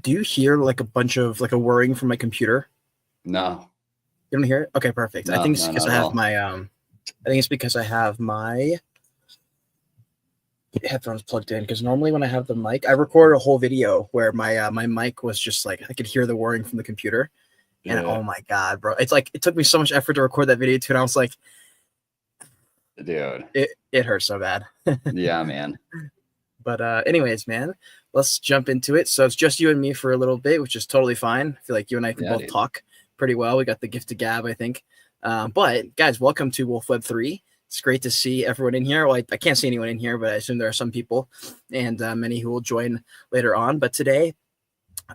Do you hear like a bunch of like a whirring from my computer? No, You don't hear it? Okay, perfect. I no, think it's no, because not I at have all. my I think it's because I have my headphones plugged in. Because normally when I have the mic, I recorded a whole video where my mic was just like I could hear the whirring from the computer, and Yeah, oh my god, bro, it's like it took me so much effort to record that video too, and I was like, dude. it hurts so bad. Yeah, man. But anyways, man, let's jump into it. So it's just you and me for a little bit, which is totally fine. I feel like you and I can Yeah, both dude. talk pretty well. We got the gift of gab, I think. But guys, welcome to Wolf Web 3. It's great to see everyone in here. Well, I can't see anyone in here, but I assume there are some people and many who will join later on. But today,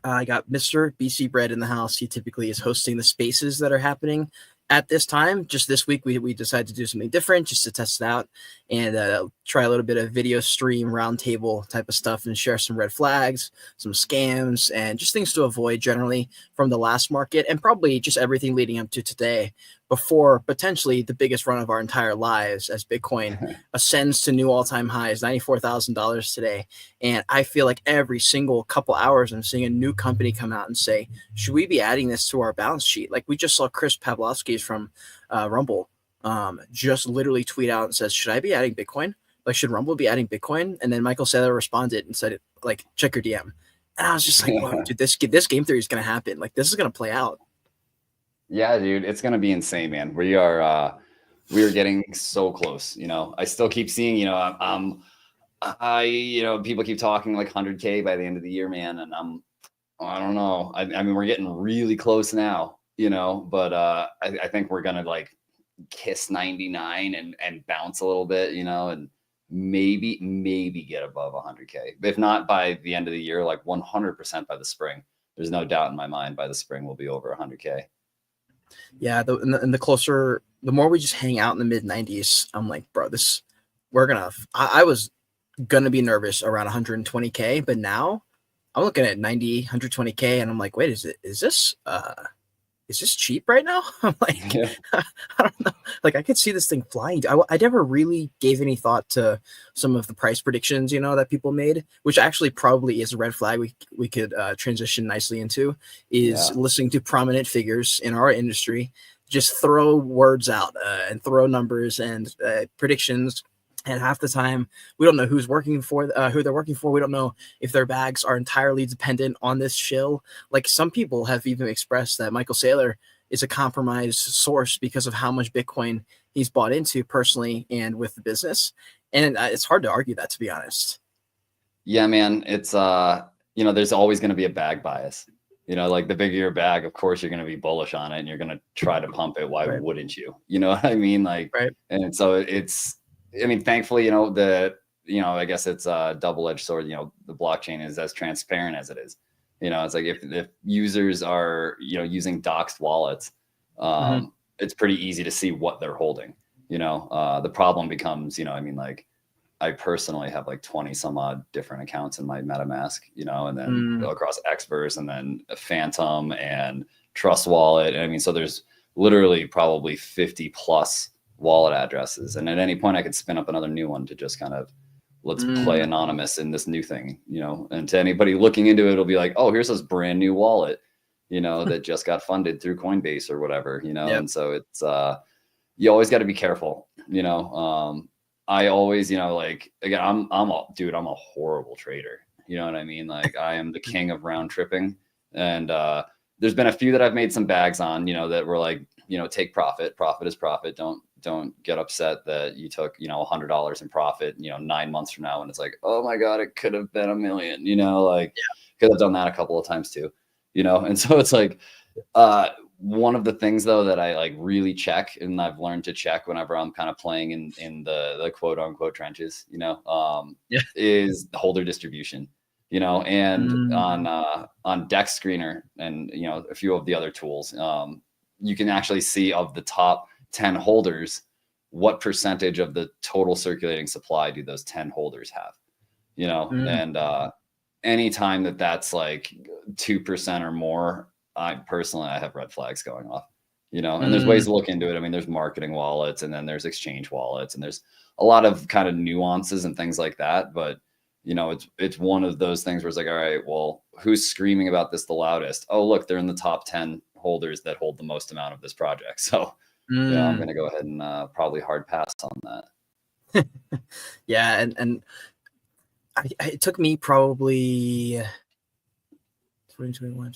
I got Mr. BC Bread in the house. He typically is hosting the spaces that are happening at this time. Just this week, we decided to do something different just to test it out and try a little bit of video stream roundtable type of stuff and share some red flags, some scams, and just things to avoid generally from the last market and probably just everything leading up to today before potentially the biggest run of our entire lives as Bitcoin ascends to new all-time highs, $94,000 today. And I feel like every single couple hours, I'm seeing a new company come out and say, should we be adding this to our balance sheet? Like we just saw Chris Pavlovski's from Rumble just literally tweet out and says, should I be adding Bitcoin? Like, should Rumble be adding Bitcoin? And then Michael Saylor responded and said, like, check your DM. And I was just like, whoa, dude, this game theory is going to happen. Like, this is going to play out. Yeah, dude. It's gonna be insane, man. We are getting so close. I still keep seeing. People keep talking like 100K by the end of the year, man, and I don't know. I mean, we're getting really close now. But I think we're gonna like kiss 99 and bounce a little bit. And maybe get above 100K. If not by the end of the year, like 100% by the spring. There's no doubt in my mind by the spring we'll be over 100K. Yeah, and the closer, the more we just hang out in the mid 90s, I'm like, bro, I was gonna be nervous around 120K, but now I'm looking at 90, 120K, and I'm like, wait, is this cheap right now? I'm like, Yeah. I don't know. Like, I could see this thing flying. I never really gave any thought to some of the price predictions, that people made, which actually probably is a red flag we could transition nicely into, is Yeah. listening to prominent figures in our industry just throw words out and throw numbers and predictions. And half the time, we don't know who they're working for. We don't know if their bags are entirely dependent on this shill. Like some people have even expressed that Michael Saylor is a compromised source because of how much Bitcoin he's bought into personally and with the business. And it's hard to argue that, to be honest. Yeah, man. It's there's always going to be a bag bias. Like the bigger your bag, of course you're going to be bullish on it and you're going to try to pump it. Why Right. wouldn't you? You know what I mean? Like, Right. and so thankfully, I guess it's a double-edged sword. The blockchain is as transparent as it is. It's like if users are, using doxed wallets, Mm-hmm. it's pretty easy to see what they're holding. The problem becomes, like I personally have like 20 some odd different accounts in my MetaMask, and then across Xverse and then Phantom and Trust Wallet. And so there's literally probably 50 plus wallet addresses. And at any point I could spin up another new one to just kind of let's play anonymous in this new thing, and to anybody looking into it, it'll be like, oh, here's this brand new wallet, that just got funded through Coinbase or whatever, Yep. and so it's, you always got to be careful, I always, like, again, I'm a horrible trader. You know what I mean? Like I am the king of round tripping. And there's been a few that I've made some bags on, that were like, take profit. Profit is profit. Don't get upset that you took, $100 in profit, 9 months from now. And it's like, oh my God, it could have been $1 million, like, could have done that a couple of times too, And so it's like, one of the things though that I like really check, and I've learned to check whenever I'm kind of playing in the quote unquote trenches, is the holder distribution, and on Dex Screener and a few of the other tools, you can actually see of the top 10 holders, what percentage of the total circulating supply do those 10 holders have, and anytime that's like 2% or more, I have red flags going off, and there's ways to look into it. There's marketing wallets and then there's exchange wallets and there's a lot of kind of nuances and things like that. But it's one of those things where it's like, all right, well, who's screaming about this the loudest? Oh, look, they're in the top 10 holders that hold the most amount of this project. So, I'm going to go ahead and probably hard pass on that. Yeah. And it took me probably 2021,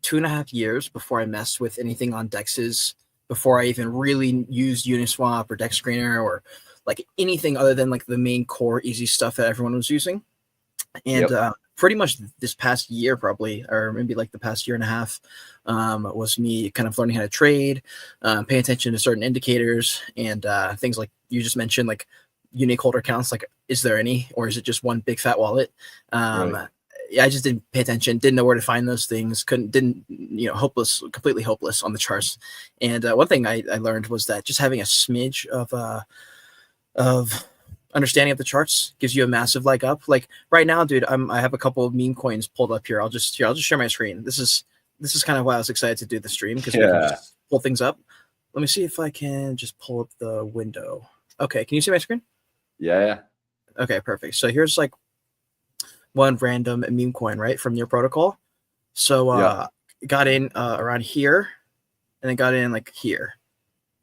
2.5 years before I messed with anything on DEXs, before I even really used Uniswap or DEX Screener or like anything other than like the main core easy stuff that everyone was using. And pretty much this past year, probably, or maybe like the past year and a half, was me kind of learning how to trade, pay attention to certain indicators and things like you just mentioned, like unique holder counts. Like, is there any, or is it just one big fat wallet? Right. I just didn't pay attention, didn't know where to find those things, completely hopeless on the charts. And one thing I learned was that just having a smidge of understanding of the charts gives you a massive leg up. Like right now, dude, I have a couple of meme coins pulled up here. I'll just share my screen. This is kind of why I was excited to do the stream, because we can just pull things up. Let me see if I can just pull up the window. Okay, can you see my screen? Yeah. Okay, perfect. So here's like one random meme coin, right, from your protocol. So got in around here, and then got in like here,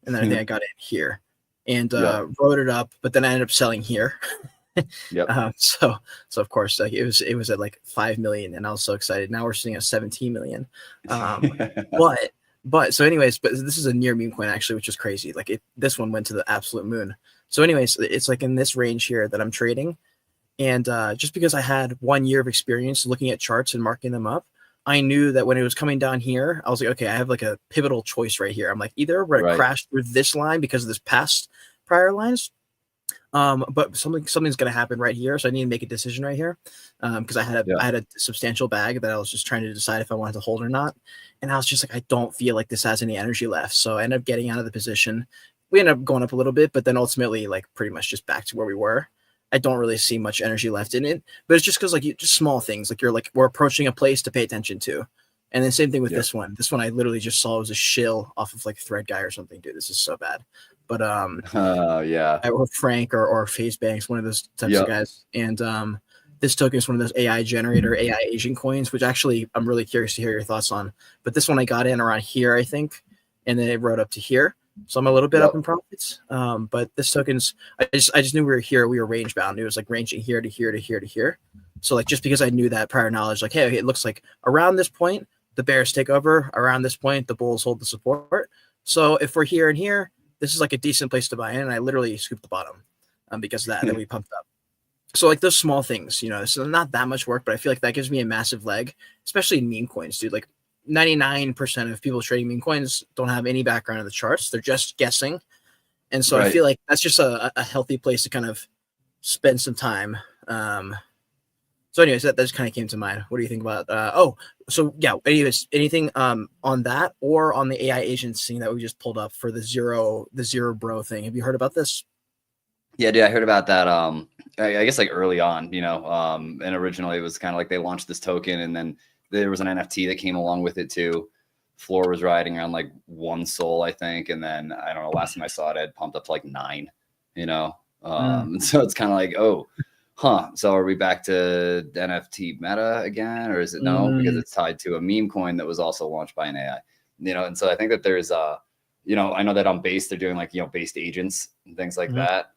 and then I think I got in here, and wrote it up, but then I ended up selling here. So of course, like it was at like 5 million, and I was so excited. Now we're sitting at 17 million. But so anyways, but this is a near meme coin actually, which is crazy. Like this one went to the absolute moon. So anyways, it's like in this range here that I'm trading. And just because I had 1 year of experience looking at charts and marking them up, I knew that when it was coming down here, I was like, okay, I have like a pivotal choice right here. I'm like, either we're gonna crash through this line because of this past prior lines, but something's gonna happen right here. So I need to make a decision right here, because I had a substantial bag that I was just trying to decide if I wanted to hold or not. And I was just like, I don't feel like this has any energy left. So I ended up getting out of the position. We ended up going up a little bit, but then ultimately, like pretty much just back to where we were. I don't really see much energy left in it, but it's just because like just small things, like we're approaching a place to pay attention to. And then same thing with this one. This one I literally just saw was a shill off of like Thread Guy or something. Dude, this is so bad. But or Frank or FaZe Banks, one of those types of guys. And this token is one of those AI generator, AI agent coins, which actually I'm really curious to hear your thoughts on. But this one I got in around here, I think, and then it rode up to here. So I'm a little bit up in profits. But this token's, I just knew we were here. We were range bound. It was like ranging here to here to here to here. So like, just because I knew that prior knowledge, like, hey, it looks like around this point, the bears take over. Around this point, the bulls hold the support. So if we're here and here, this is like a decent place to buy in. And I literally scooped the bottom because of that we pumped up. So like those small things, it's not that much work, but I feel like that gives me a massive leg, especially in meme coins, dude. Like 99% of people trading meme coins don't have any background in the charts. They're just guessing. And so I feel like that's just a healthy place to kind of spend some time. So anyways, that just kind of came to mind. What do you think about, anyways, anything on that or on the AI agency that we just pulled up for the zero bro thing? Have you heard about this? Yeah, dude, I heard about that. I guess like early on, and originally it was kind of like they launched this token and then there was an NFT that came along with it too. Floor was riding around like 1 SOL, I think. And then I don't know, last time I saw it, it pumped up to like 9, So it's kind of like, so are we back to NFT meta again? Or is it no? Because it's tied to a meme coin that was also launched by an AI, and so I think that there's I know that on Base, they're doing like, based agents and things like that.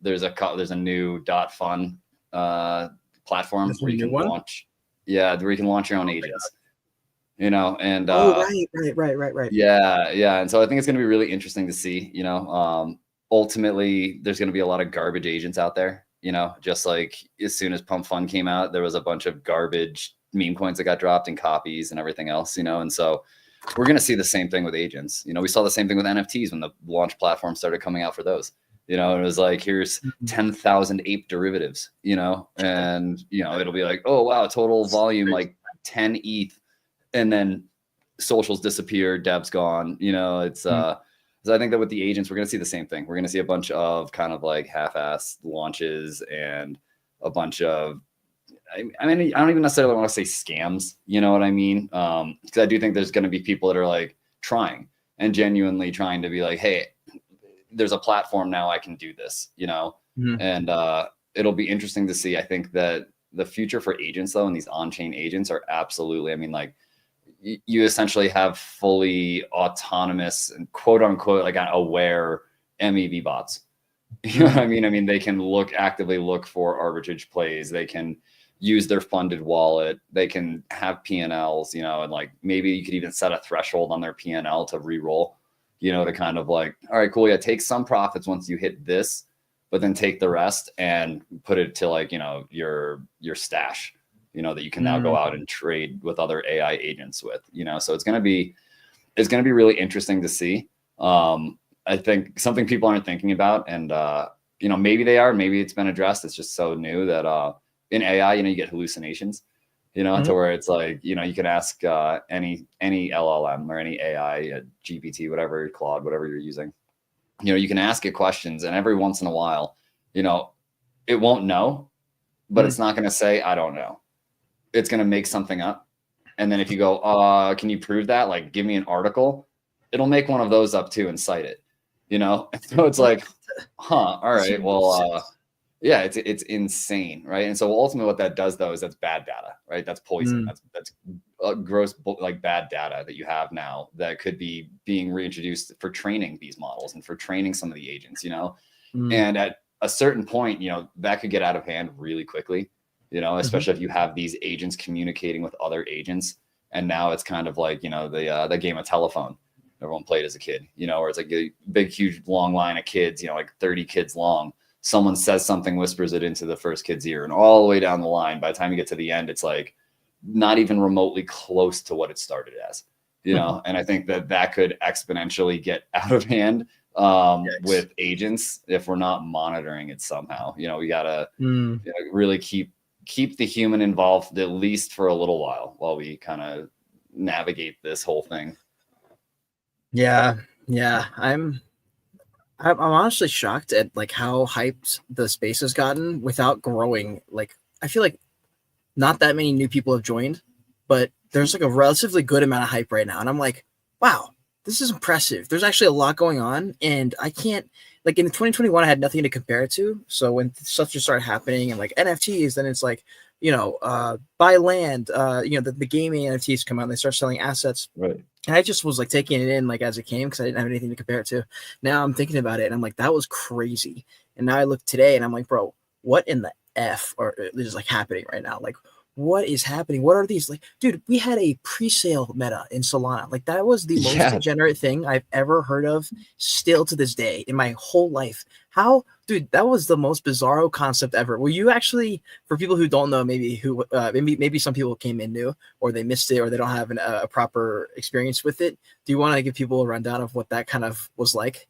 There's a new .fun platform where you can launch. Yeah, where you can launch your own agents, and right. Yeah. And so I think it's going to be really interesting to see, ultimately there's going to be a lot of garbage agents out there, just like as soon as Pump Fund came out, there was a bunch of garbage meme coins that got dropped and copies and everything else, and so we're going to see the same thing with agents. We saw the same thing with NFTs when the launch platform started coming out for those. It was like, here's 10,000 ape derivatives, and, it'll be like, oh, wow, total volume, like 10 ETH. And then socials disappear, Deb's gone, it's, so I think that with the agents, we're going to see the same thing. We're going to see a bunch of kind of like half-assed launches and a bunch of, I mean, I don't even necessarily want to say scams, you know what I mean? Because I do think there's going to be people that are like trying and genuinely trying to be like, hey, there's a platform now, I can do this, and it'll be interesting to see. I think that the future for agents though, and these on-chain agents are absolutely, I mean, like you essentially have fully autonomous and quote unquote, like aware MEV bots. You know what I mean? I mean, they can actively look for arbitrage plays. They can use their funded wallet. They can have P&Ls, you know, and like maybe you could even set a threshold on their P&L to re-roll, you know, to kind of like, all right, cool. Yeah, take some profits once you hit this, but then take the rest and put it to like, you know, your stash, you know, that you can now go out and trade with other AI agents with, you know. So it's going to be really interesting to see. I think something people aren't thinking about, and you know, maybe they are, maybe it's been addressed. It's just so new that in AI, you know, you get hallucinations, you know, to where it's like, you know, you can ask any LLM or any AI, GPT, whatever, Claude, whatever you're using, you know, you can ask it questions, and every once in a while, you know, it won't know, but it's not going to say, I don't know. It's going to make something up. And then if you go, can you prove that? Like, give me an article. It'll make one of those up too and cite it, you know? So it's like, all right, well, yeah, it's insane, right? And so ultimately what that does though is that's bad data, right? That's poison. That's gross, like bad data that you have now that could be being reintroduced for training these models and for training some of the agents, you know? And at a certain point, you know, that could get out of hand really quickly, you know, especially if you have these agents communicating with other agents. And now it's kind of like, you know, the game of telephone everyone played as a kid, you know, where it's like a big, huge, long line of kids, you know, like 30 kids long. Someone says something, whispers it into the first kid's ear, and all the way down the line, by the time you get to the end, it's like not even remotely close to what it started as, you know? And I think that could exponentially get out of hand with agents if we're not monitoring it somehow. You know, we gotta you know, really keep the human involved, at least for a little while we kind of navigate this whole thing. Yeah. I'm honestly shocked at like how hyped the space has gotten without growing. Like, I feel like not that many new people have joined, but there's like a relatively good amount of hype right now. And I'm like, wow, this is impressive. There's actually a lot going on. And I can't, like, in 2021, I had nothing to compare it to. So when stuff just started happening and like NFTs, then it's like, you know, buy land, you know, the gaming NFTs come out and they start selling assets. Right. And I just was like taking it in like as it came because I didn't have anything to compare it to. Now I'm thinking about it and I'm like, that was crazy. And now I look today and I'm like, bro, what in the F is like happening right now? Like, what is happening? What are these? Like, dude, we had a pre-sale meta in Solana. Like, that was the most degenerate thing I've ever heard of still to this day in my whole life. How, dude, that was the most bizarro concept ever. Will you actually, for people who don't know, maybe some people came in new or they missed it or they don't have a proper experience with it. Do you want to give people a rundown of what that kind of was like?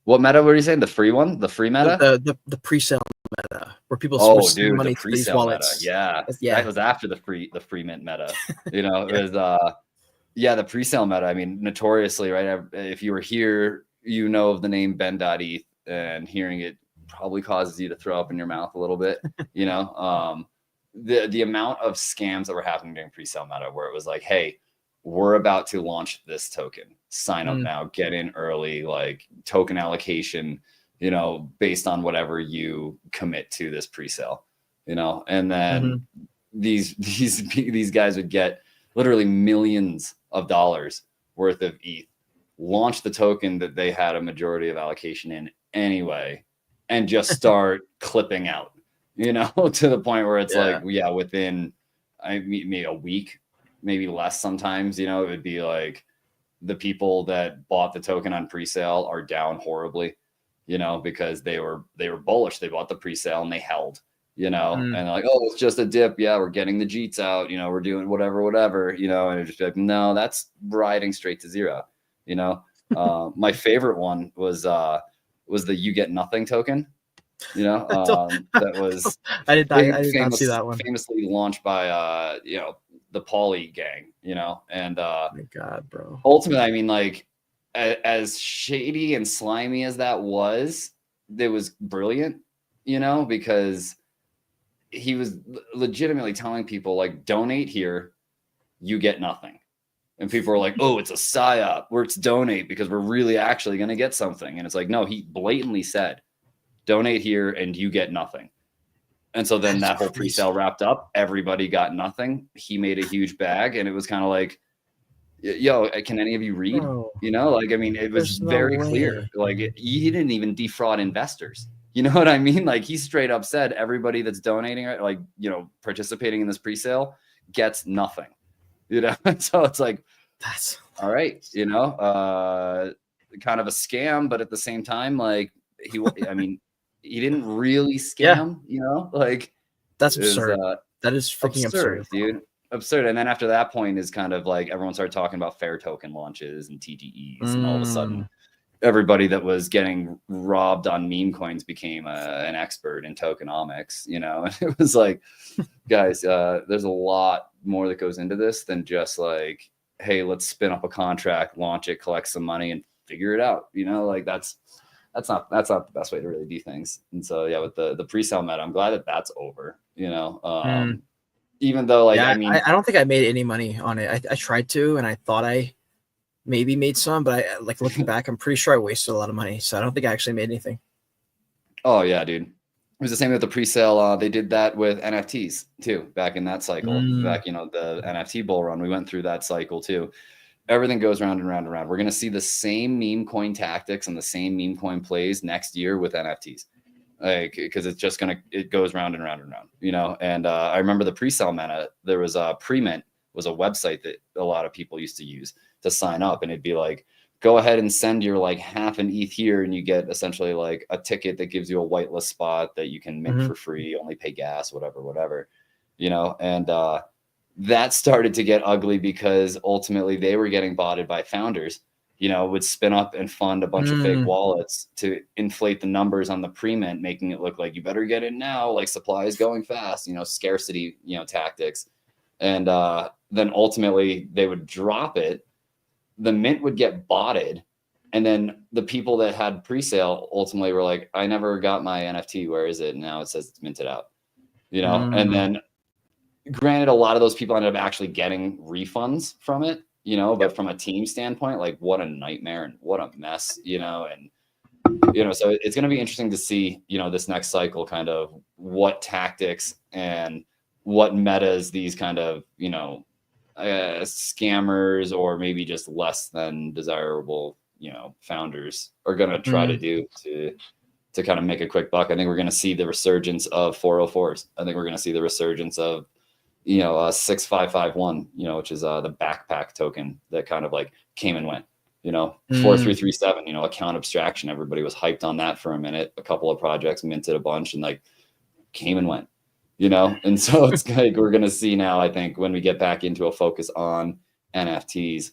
What meta were you saying? The free one? The free meta? The pre-sale meta where people dude, money the to these pre-sale wallets. Meta. Yeah. That was after the free mint meta. You know, it was the pre-sale meta. I mean, notoriously, right? If you were here, you know of the name Ben.eth, and hearing it probably causes you to throw up in your mouth a little bit, you know. The amount of scams that were happening during pre-sale meta where it was like, hey, we're about to launch this token. Sign up now, get in early, like token allocation, you know, based on whatever you commit to this pre-sale, you know. And then these guys would get literally millions of dollars worth of ETH, launch the token that they had a majority of allocation in anyway, and just start clipping out, you know, to the point where it's like, within maybe a week, maybe less sometimes, you know, it would be like the people that bought the token on pre-sale are down horribly, you know, because they were bullish. They bought the pre-sale and they held, you know, and like, oh, it's just a dip. Yeah, we're getting the Jeets out, you know, we're doing whatever, you know, and it's just like, no, that's riding straight to zero, you know. My favorite one was the You Get Nothing token, you know, that was I did not see that one. Famously launched by you know, the Pauly gang, you know, and oh my God, bro. Ultimately, I mean, like, as shady and slimy as that was, it was brilliant, you know, because he was legitimately telling people like, donate here, you get nothing. And people were like, oh, it's a psyop, where it's donate because we're really actually going to get something. And it's like, no, he blatantly said, donate here and you get nothing. And so then That's that whole crazy. pre-sale wrapped up. Everybody got nothing. He made a huge bag, and it was kind of like, yo, can any of you read? Bro, You know, like, I mean, it was there's no very clear. way. Like, he didn't even defraud investors. You know what I mean? Like, he straight up said everybody that's donating, like, you know, participating in this pre-sale gets nothing. You know, so it's like, That's all right, you know, kind of a scam, but at the same time, like, I mean, he didn't really scam, you know, like, that's it was, absurd. That is freaking absurd, dude. Absurd. And then after that point is kind of like everyone started talking about fair token launches and TGEs, and all of a sudden everybody that was getting robbed on meme coins became an expert in tokenomics, you know. And it was like, guys, there's a lot more that goes into this than just like, hey, let's spin up a contract, launch it, collect some money, and figure it out, you know. Like, that's not the best way to really do things. And so, yeah, with the pre-sale meta, I'm glad that that's over, you know. Even though, like, yeah, I mean, I don't think I made any money on it. I tried to, and I thought I maybe made some, but I like looking back, I'm pretty sure I wasted a lot of money. So I don't think I actually made anything. oh yeah, dude. It was the same with the pre-sale. They did that with NFTs too, back in that cycle. Back, you know, the NFT bull run, we went through that cycle too. Everything goes round and round and round. We're going to see the same meme coin tactics and the same meme coin plays next year with NFTs. Like, because it's just it goes round and round and round, you know. And I remember the pre-sale meta. There was a Premint was a website that a lot of people used to use to sign up, and it'd be like, go ahead and send your like half an ETH here, and you get essentially like a ticket that gives you a whitelist spot that you can mint for free, only pay gas, whatever, you know. And that started to get ugly because ultimately they were getting botted by founders, you know, would spin up and fund a bunch of fake wallets to inflate the numbers on the pre-mint, making it look like you better get in now, like supply is going fast, you know, scarcity, you know, tactics. And then ultimately they would drop it. The mint would get botted. And then the people that had pre-sale ultimately were like, I never got my NFT. Where is it? And now it says it's minted out, you know? And then granted, a lot of those people ended up actually getting refunds from it, you know, but from a team standpoint, like, what a nightmare and what a mess, you know. And, you know, so it's going to be interesting to see, you know, this next cycle, kind of what tactics and what metas these kind of, you know, scammers or maybe just less than desirable, you know, founders are going to try to do to kind of make a quick buck. I think we're going to see the resurgence of 404s. I think we're going to see the resurgence of, you know, 6551, you know, which is the backpack token that kind of like came and went, you know. 4337, you know, account abstraction. Everybody was hyped on that for a minute. A couple of projects minted a bunch and like came and went, you know. And so it's like we're going to see now, I think, when we get back into a focus on NFTs,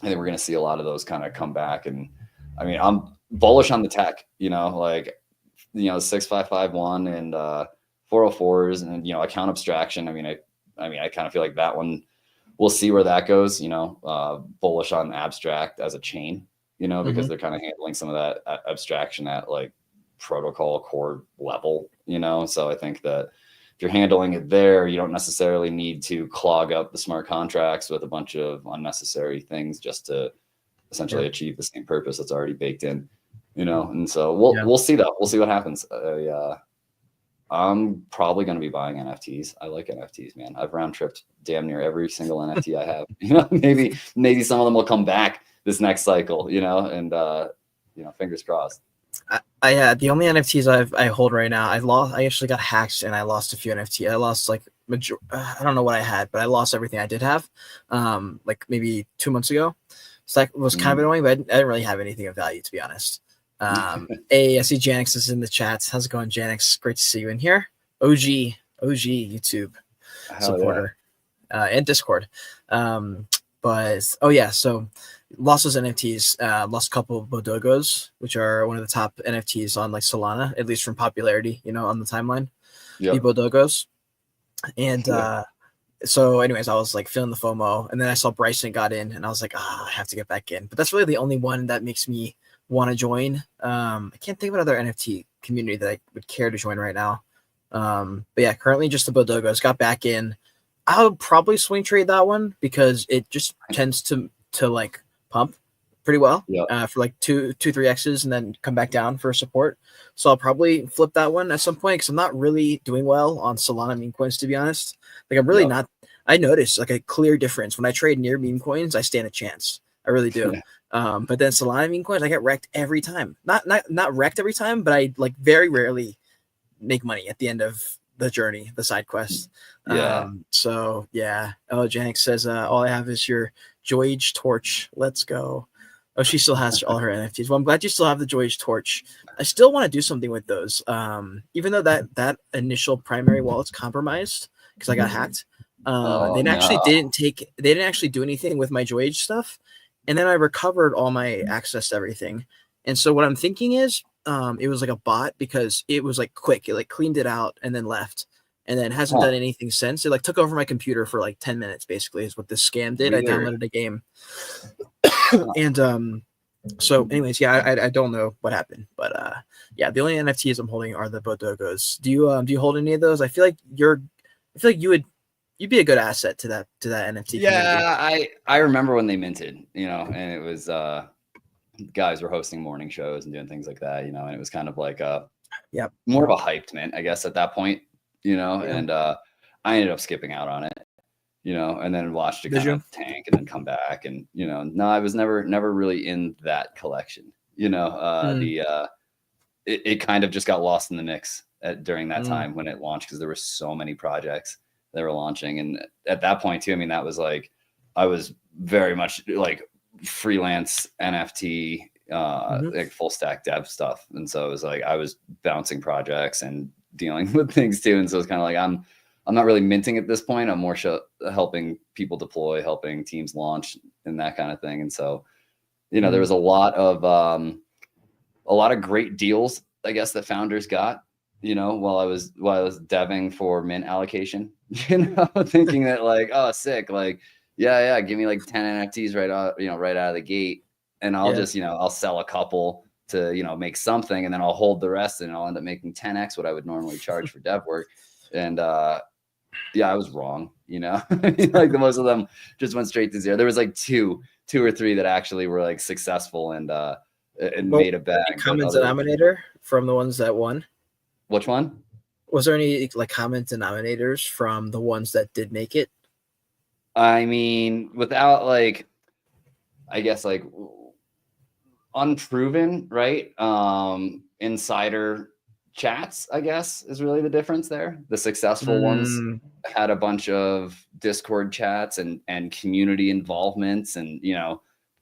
I think we're going to see a lot of those kind of come back. And I mean, I'm bullish on the tech, you know, like, you know, 6551 and 404s and, you know, account abstraction. I mean, I kind of feel like that one, we'll see where that goes, you know. Bullish on abstract as a chain, you know, because they're kind of handling some of that abstraction at like protocol core level, you know. So I think that if you're handling it there, you don't necessarily need to clog up the smart contracts with a bunch of unnecessary things just to essentially achieve the same purpose that's already baked in, you know. And so we'll see that. We'll see what happens. I'm probably going to be buying NFTs. I like NFTs, man. I've round tripped damn near every single NFT I have. You know, maybe some of them will come back this next cycle, you know, and you know, fingers crossed. I the only NFTs I hold right now, I actually got hacked and I lost a few NFTs. I lost like I don't know what I had, but I lost everything I did have, like maybe 2 months ago. So that was kind of annoying, but I didn't really have anything of value, to be honest. Hey, I see Janix is in the chat. How's it going, Janix? Great to see you in here. OG YouTube supporter and Discord. But oh yeah, so lost those NFTs. Lost a couple of Bodogos, which are one of the top NFTs on like Solana, at least from popularity, you know, on the timeline. The Bodogos. And so anyways, I was like feeling the FOMO, and then I saw Bryson got in, and I was like, I have to get back in. But that's really the only one that makes me want to join. I can't think of another NFT community that I would care to join right now. But yeah, currently just the Bodogos. Got back in. I would probably swing trade that one because it just tends to like pump pretty well Yep. for like 3Xs and then come back down for support. So I'll probably flip that one at some point because I'm not really doing well on Solana meme coins, to be honest. Like I'm really not. I noticed like a clear difference when I trade near meme coins. I stand a chance. I really do. But then Solana meme coins, I get wrecked every time. Not wrecked every time, but I like very rarely make money at the end of the journey, the side quest. So yeah. Oh, Janik says, all I have is your Joyage torch. Let's go. Oh, she still has all her NFTs. Well, I'm glad you still have the Joyage torch. I still want to do something with those. Even though that initial primary wallet's compromised because I got hacked. They didn't actually do anything with my Joyage stuff. And then I recovered all my access to everything. And so what I'm thinking is it was like a bot because it was like quick. It like cleaned it out and then left. And then hasn't done anything since. It like took over my computer for like 10 minutes, basically, is what this scam did. I downloaded a game. And so anyways, yeah, I don't know what happened. But yeah, the only NFTs I'm holding are the Bodogos. Do you hold any of those? I feel like you'd be a good asset to that NFT community. I remember when they minted, and it was guys were hosting morning shows and doing things like that, and it was kind of like more of a hyped mint, I guess, at that point, and I ended up skipping out on it, and then watched it kind of tank and then come back, and no, I was never really in that collection. It kind of just got lost in the mix during that time when it launched because there were so many projects they were launching. And at that point too, I mean, that was like, I was very much like freelance NFT, like full stack dev stuff. And so it was like, I was bouncing projects and dealing with things too. And so it's kind of like, I'm not really minting at this point. I'm more helping people deploy, helping teams launch and that kind of thing. And so, there was a lot of great deals, I guess, that founders got, while I was deving for mint allocation, thinking that like, oh, sick. Like, yeah. Give me like 10 NFTs right out of the gate. And I'll just, I'll sell a couple to, make something, and then I'll hold the rest and I'll end up making 10X what I would normally charge for dev work. And, I was wrong, like the most of them just went straight to zero. There was like two or three that actually were like successful and made a bet. Common denominator from the ones that won? Which one? Was there any like common denominators from the ones that did make it? I mean, without like, I guess like unproven, right? Insider chats, I guess, is really the difference there. The successful ones had a bunch of Discord chats and community involvements and,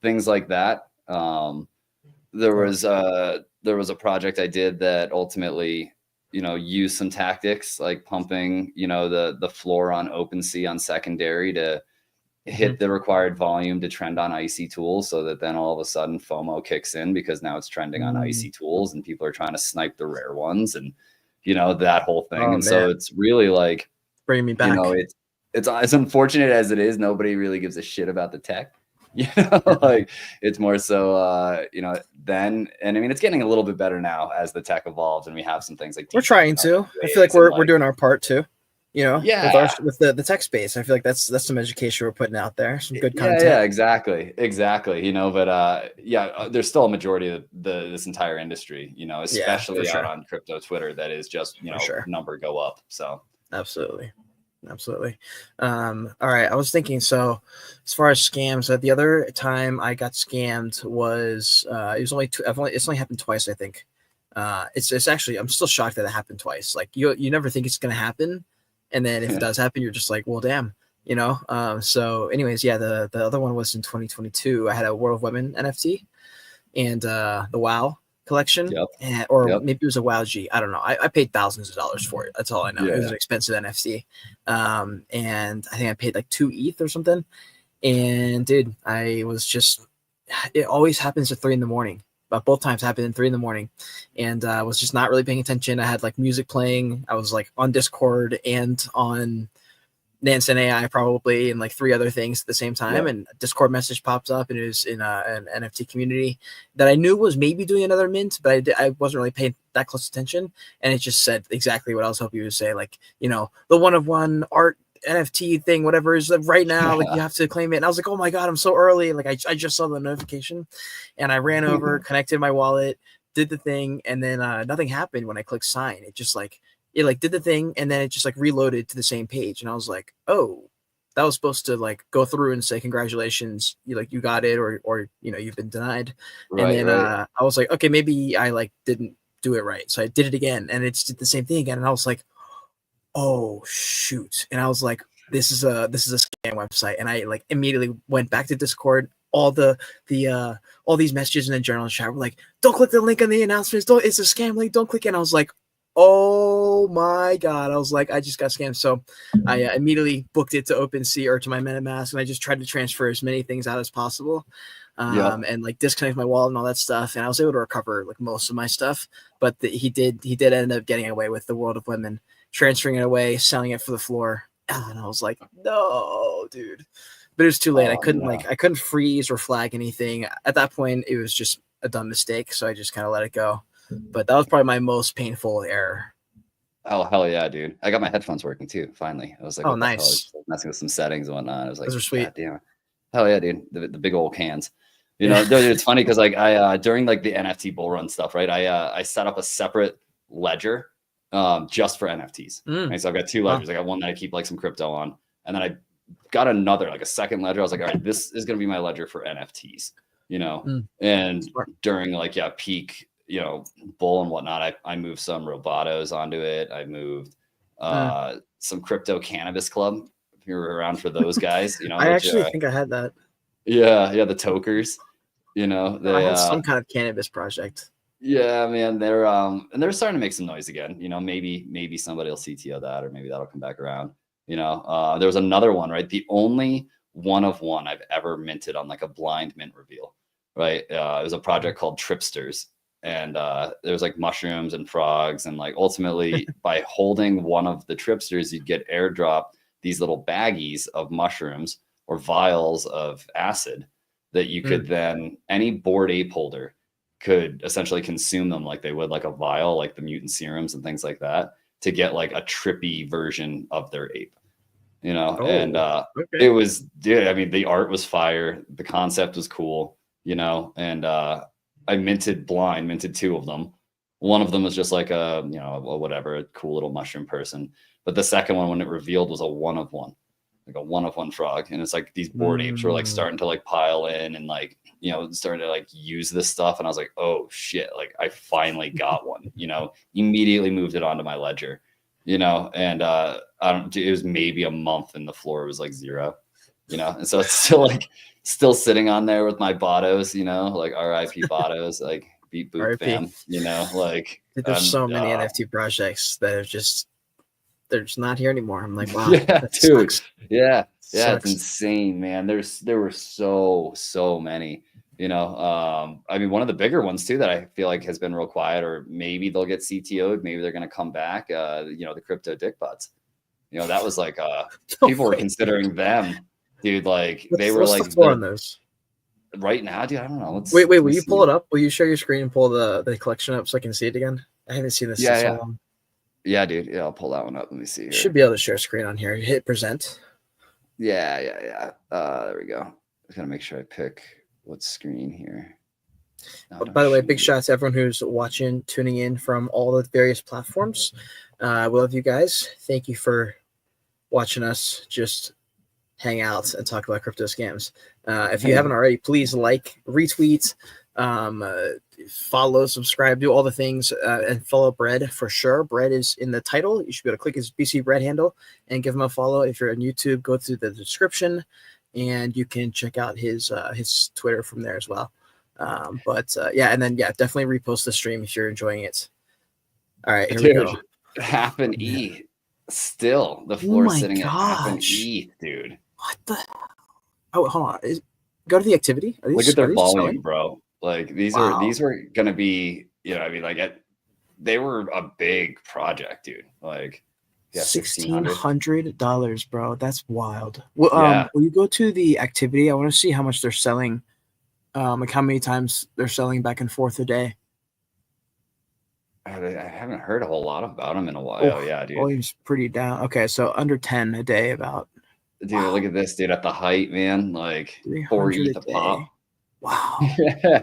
things like that. There was a project I did that ultimately, used some tactics like pumping, the floor on OpenSea on secondary to hit the required volume to trend on icy tools, so that then all of a sudden FOMO kicks in because now it's trending on icy tools and people are trying to snipe the rare ones and that whole thing. So it's really like bringing me back. It's as unfortunate as it is, nobody really gives a shit about the tech. Like it's more so then, and I mean it's getting a little bit better now as the tech evolves and we have some things like we're trying to. I feel like we're doing our part too. With the tech space, I feel like that's some education we're putting out there, some good content. Yeah, exactly. But there's still a majority of this entire industry, especially out on crypto Twitter, that is just number go up. So absolutely. All right, I was thinking, so as far as scams, the other time I got scammed was it was only it's only happened twice, I think. It's actually, I'm still shocked that it happened twice. Like you never think it's gonna happen. And then if it does happen, you're just like, well, damn, So anyways, the other one was in 2022. I had a World of Women NFT and the WoW collection, maybe it was a WoW G. I don't know. I paid thousands of dollars for it. That's all I know. It was an expensive NFT. And I think I paid like 2 ETH or something. And dude, it always happens at 3 a.m. But both times happened in 3 a.m. And I was just not really paying attention. I had like music playing. I was like on Discord and on Nansen AI probably, and like 3 other things at the same time. And a Discord message pops up, and it was in an NFT community that I knew was maybe doing another mint, but I wasn't really paying that close attention. And it just said exactly what I was hoping you would say, like, the one of one art NFT thing, whatever is right now, like you have to claim it. And I was like, oh my God, I'm so early. Like I just saw the notification and I ran over, connected my wallet, did the thing, and then nothing happened when I clicked sign. It just like did the thing and then it just like reloaded to the same page. And I was like, oh, that was supposed to like go through and say congratulations, you got it, or you've been denied. Right, and then I was like, okay, maybe I like didn't do it right. So I did it again and it did the same thing again. And I was like, oh shoot. And I was like, this is a scam website. And I like immediately went back to Discord. All all these messages in the general chat were like, don't click the link on the announcements. It's a scam link. Don't click it. And I was like, oh my God. I was like, I just got scammed. So I immediately booked it to OpenSea or to my MetaMask. And I just tried to transfer as many things out as possible. And like disconnect my wallet and all that stuff. And I was able to recover like most of my stuff, but he did end up getting away with the World of Women, transferring it away, selling it for the floor. And I was like, no, dude. But it was too late. I couldn't freeze or flag anything. At that point, it was just a dumb mistake. So I just kind of let it go. But that was probably my most painful error. Oh, hell yeah, dude. I got my headphones working too, finally. I was like, oh, nice. Messing with some settings and whatnot. I was like, those are sweet. God damn it. Hell yeah, dude. The big old cans. It's funny because like I during like the NFT bull run stuff, right? I set up a separate ledger just for NFTs. Right? So I've got two ledgers. I got one that I keep like some crypto on, and then I got another, like a second ledger. I was like, all right, this is gonna be my ledger for NFTs, and during like peak, bull and whatnot, I moved some Robotos onto it. I moved some Crypto Cannabis Club. If you're around for those guys, I actually think I had that. Yeah, the Tokers. They had some kind of cannabis project. Yeah, man, they're starting to make some noise again. Maybe somebody will CTO that, or maybe that'll come back around. There was another one, right? The only one of one I've ever minted on like a blind mint reveal, right? It was a project called Tripsters, and there was like mushrooms and frogs, and like ultimately by holding one of the Tripsters, you'd get airdrop these little baggies of mushrooms or vials of acid that you could then, any Bored Ape holder could essentially consume them like they would like a vial, like the mutant serums and things like that, to get like a trippy version of their ape, and okay. It was, dude, I mean, the art was fire. The concept was cool, and I minted two of them. One of them was just like a cool little mushroom person. But the second one, when it revealed, was a one of one frog. And it's like these Bored Apes were like starting to like pile in and like, starting to like use this stuff. And I was like, oh shit, like I finally got one, immediately moved it onto my ledger, and it was maybe a month and the floor was like 0, and so it's still sitting on there with my Bottos, like RIP Bottos, like beat boot fam, like there's so many NFT projects that are just, they're just not here anymore. I'm like, wow. Yeah, dude. Sucks. Yeah. It's insane, man. There were so many, I mean, one of the bigger ones too, that I feel like has been real quiet, or maybe they'll get CTO'd. Maybe they're going to come back. The crypto dick butts, that was like, people were considering them, dude. Like they were like on those right now, dude. I don't know. Wait, will you pull it up? Will you share your screen and pull the collection up so I can see it again? I haven't seen this in so long. Yeah, dude. Yeah, I'll pull that one up. Let me see here. Should be able to share screen on here. Hit present. Yeah. There we go. I gotta make sure I pick what screen here. By the way, big shout out to everyone who's watching, tuning in from all the various platforms. We love you guys. Thank you for watching us just hang out and talk about crypto scams. If you haven't already, please like, retweet, follow, subscribe, do all the things, and follow Bread for sure. Bread is in the title. You should be able to click his BC Bread handle and give him a follow. If you're on YouTube, go through the description and you can check out his Twitter from there as well. And then definitely repost the stream if you're enjoying it. All right, here we go. Happen E. Still the floor sitting at Happen E, dude. What the? Oh, hold on. Go to the activity. Look at their volume, bro. Like these were gonna be, they were a big project, dude. Like $1,600, bro. That's wild. Well, will you go to the activity? I want to see how much they're selling. Like how many times they're selling back and forth a day. I haven't heard a whole lot about him in a while. Oh, Yeah, dude. volume's pretty down. Okay, so under 10 a day about. Dude, Wow, look at this, dude. At the height, man. Like 4 300 ETH a a day. pop. Wow,